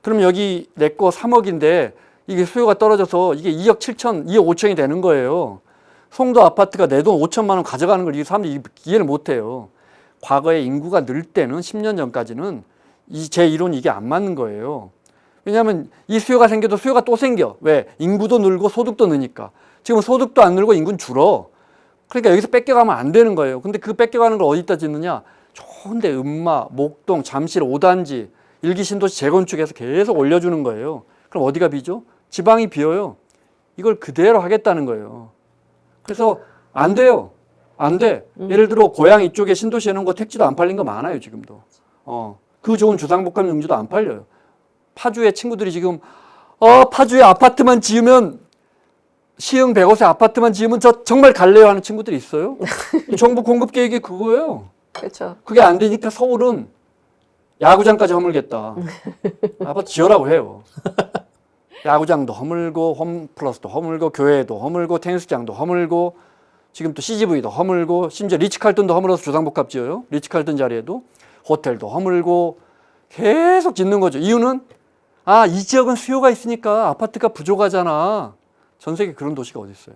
그럼 여기 내 거 3억인데 이게 수요가 떨어져서 이게 2억 7천, 2억 5천이 되는 거예요. 송도 아파트가 내 돈 5천만 원 가져가는 걸 이 사람들이 이해를 못 해요. 과거에 인구가 늘 때는 10년 전까지는 제 이론이 이게 안 맞는 거예요. 왜냐하면 이 수요가 생겨도 수요가 또 생겨. 왜? 인구도 늘고 소득도 느니까. 지금 소득도 안 늘고 인구는 줄어. 그러니까 여기서 뺏겨가면 안 되는 거예요. 근데 그 뺏겨가는 걸 어디다 짓느냐? 좋은데 음마, 목동, 잠실 5단지, 일기 신도시 재건축해서 계속 올려주는 거예요. 그럼 어디가 비죠? 지방이 비어요. 이걸 그대로 하겠다는 거예요. 그래서 안 돼요. 안 돼. 예를 들어 고향 이쪽에 신도시 해놓은 거 택지도 안 팔린 거 많아요, 지금도. 그 좋은 주상복합 용지도 안 팔려요. 파주에 친구들이 지금 파주에 아파트만 지으면 시흥 100호세 아파트만 지으면 저 정말 갈래요 하는 친구들이 있어요. 정부 공급 계획이 그거예요. 그렇죠. 그게 안 되니까 서울은 야구장까지 허물겠다. 아파트 지으라고 해요. 야구장도 허물고 홈플러스도 허물고 교회도 허물고 테니스장도 허물고 지금 또 CGV도 허물고 심지어 리츠칼튼도 허물어서 주상복합 지어요. 리츠칼튼 자리에도 호텔도 허물고 계속 짓는 거죠. 이유는 이 지역은 수요가 있으니까 아파트가 부족하잖아. 전 세계 그런 도시가 어디 있어요.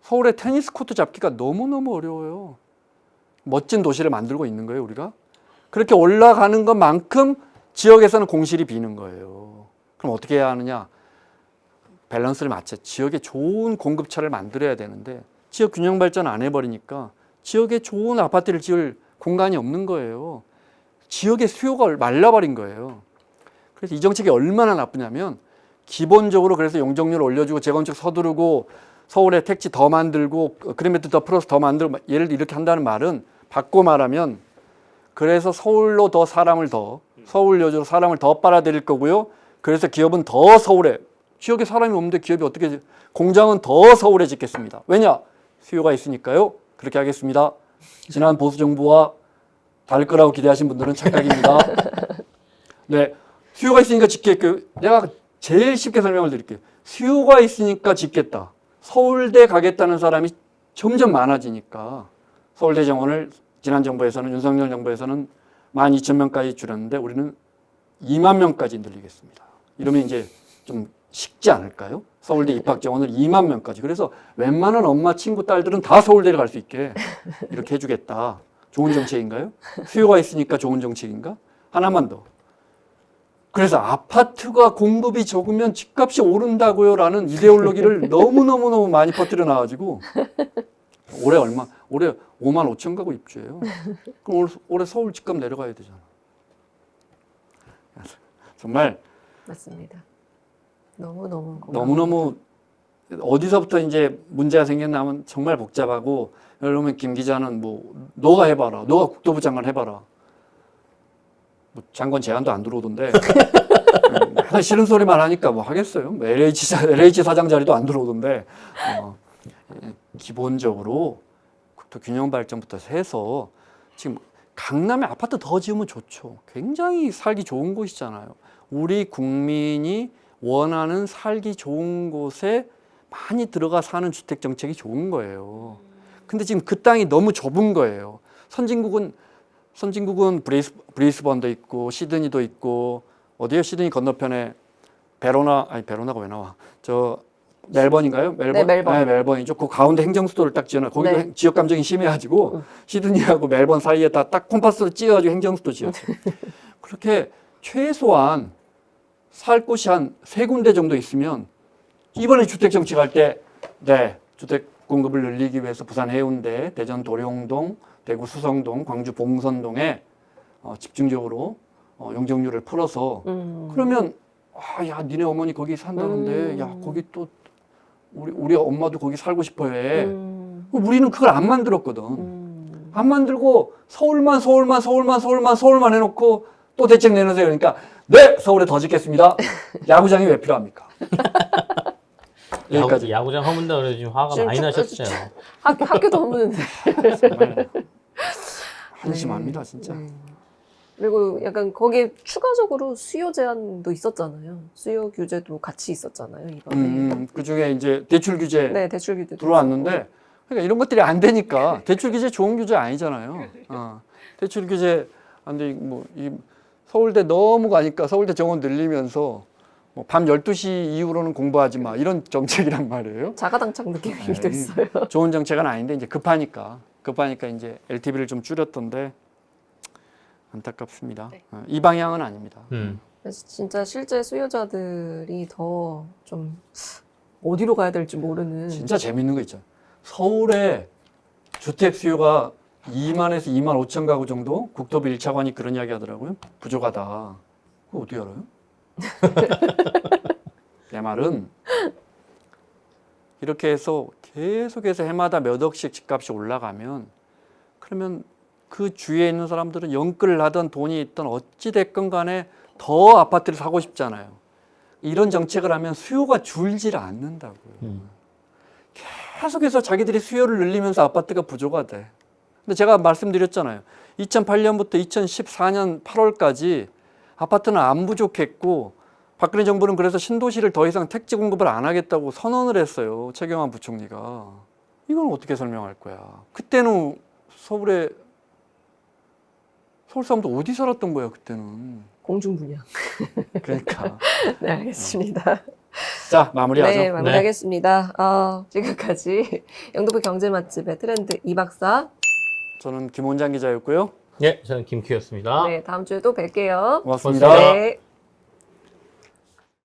서울에 테니스 코트 잡기가 너무너무 어려워요. 멋진 도시를 만들고 있는 거예요, 우리가. 그렇게 올라가는 것만큼 지역에서는 공실이 비는 거예요. 그럼 어떻게 해야 하느냐? 밸런스를 맞춰 지역에 좋은 공급처를 만들어야 되는데 지역 균형 발전 안 해버리니까 지역에 좋은 아파트를 지을 공간이 없는 거예요. 지역의 수요가 말라버린 거예요. 그래서 이 정책이 얼마나 나쁘냐면 기본적으로 그래서 용적률 올려주고 재건축 서두르고 서울에 택지 더 만들고 그린벨트 더 플러스 더 만들고 예를 들어 이렇게 한다는 말은 바꿔 말하면 그래서 서울로 더 사람을 더 서울 여주로 사람을 더 빨아들일 거고요. 그래서 기업은 더 서울에 지역에 사람이 없는데 기업이 어떻게 공장은 더 서울에 짓겠습니다. 왜냐? 수요가 있으니까요. 그렇게 하겠습니다. 지난 보수 정부와 다를 거라고 기대하신 분들은 착각입니다. 네, 수요가 있으니까 짓겠고요. 내가 제일 쉽게 설명을 드릴게요. 수요가 있으니까 짓겠다. 서울대 가겠다는 사람이 점점 많아지니까 서울대 정원을 지난 정부에서는 윤석열 정부에서는 12,000명까지 줄였는데 우리는 2만 명까지 늘리겠습니다. 이러면 이제 좀 식지 않을까요? 서울대 입학 정원을 2만 명까지. 그래서 웬만한 엄마, 친구, 딸들은 다 서울대를 갈 수 있게 이렇게 해주겠다. 좋은 정책인가요? 수요가 있으니까 좋은 정책인가? 하나만 더. 그래서 아파트가 공급이 적으면 집값이 오른다고요 라는 이데올로기를 너무너무 많이 퍼뜨려 놔가지고 올해 5만 5천 가구 입주해요. 그럼 올해 서울 집값 내려가야 되잖아. 정말 맞습니다. 너무너무 너무너무 어디서부터 이제 문제가 생겼냐면 정말 복잡하고 여러분 김 기자는 너가 해봐라. 너가 국토부 장관 해봐라. 장관 제안도 안 들어오던데 하나 싫은 소리만 하니까 하겠어요. LH 사장 자리도 안 들어오던데 기본적으로 국토 균형 발전부터 해서 지금 강남에 아파트 더 지으면 좋죠. 굉장히 살기 좋은 곳이잖아요. 우리 국민이 원하는 살기 좋은 곳에 많이 들어가 사는 주택 정책이 좋은 거예요. 근데 지금 그 땅이 너무 좁은 거예요. 선진국은 브리스번도 있고 시드니도 있고 어디요? 시드니 건너편에 베로나가 왜 나와? 멜번인가요? 멜번? 네, 멜번. 네, 멜번이죠. 그 가운데 행정수도를 딱 지어놔. 거기도 네. 지역 감정이 심해가지고 시드니하고 멜번 사이에 딱 콤파스로 찌어가지고 행정수도 지었어요. 그렇게 최소한 살 곳이 한 3군데 정도 있으면 이번에 주택 정책할 때 주택 공급을 늘리기 위해서 부산 해운대, 대전 도룡동, 대구 수성동, 광주 봉선동에 집중적으로 용적률을 풀어서 그러면 야 니네 어머니 거기 산다는데 야 거기 또 우리 엄마도 거기 살고 싶어 해. 우리는 그걸 안 만들었거든. 안 만들고 서울만 해놓고 또 대책 내놓으세요. 그러니까 네, 서울에 더 짓겠습니다. 야구장이 왜 필요합니까? 여기까지. 야구장 허문다 그래 지금 화가 지금 많이 좀- 나셨어요. 학교도 없는데. 정말 한심합니다, 진짜. 그리고 약간 거기에 추가적으로 수요 제한도 있었잖아요. 수요 규제도 같이 있었잖아요, 이번에. 그 중에 이제 대출 규제 네, 대출 규제도 들어왔는데, 그러니까 이런 것들이 안 되니까 대출 규제 좋은 규제 아니잖아요. 대출 규제 안 돼, 이 서울대 너무 가니까 서울대 정원 늘리면서 뭐 밤 12시 이후로는 공부하지 마 이런 정책이란 말이에요. 자가당착 느낌이기도 했어요. 좋은 정책은 아닌데 이제 급하니까 이제 LTV를 좀 줄였던데 안타깝습니다. 이 방향은 아닙니다. 그래서 진짜 실제 수요자들이 더 좀 어디로 가야 될지 모르는. 진짜 재밌는 거 있죠. 서울에 주택 수요가 2만에서 2만 5천 가구 정도? 국토부 1차관이 그런 이야기 하더라고요. 부족하다. 그거 어떻게 알아요? 내 말은 이렇게 해서 계속해서 해마다 몇 억씩 집값이 올라가면 그러면 그 주위에 있는 사람들은 영끌을 하든 돈이 있든 어찌됐건 간에 더 아파트를 사고 싶잖아요. 이런 정책을 하면 수요가 줄질 않는다고요. 계속해서 자기들이 수요를 늘리면서 아파트가 부족하대. 근데 제가 말씀드렸잖아요. 2008년부터 2014년 8월까지 아파트는 안 부족했고 박근혜 정부는 그래서 신도시를 더 이상 택지 공급을 안 하겠다고 선언을 했어요. 최경환 부총리가. 이건 어떻게 설명할 거야. 그때는 서울 사람도 어디 살았던 거야 그때는. 공중분양. 그러니까. 네, 알겠습니다. 자, 마무리하죠. 네, 마무리하겠습니다. 지금까지 영등포 경제 맛집의 트렌드 이 박사. 저는 김원장 기자였고요. 네, 저는 김큐였습니다. 네, 다음 주에 또 뵐게요. 고맙습니다. 고맙습니다. 네.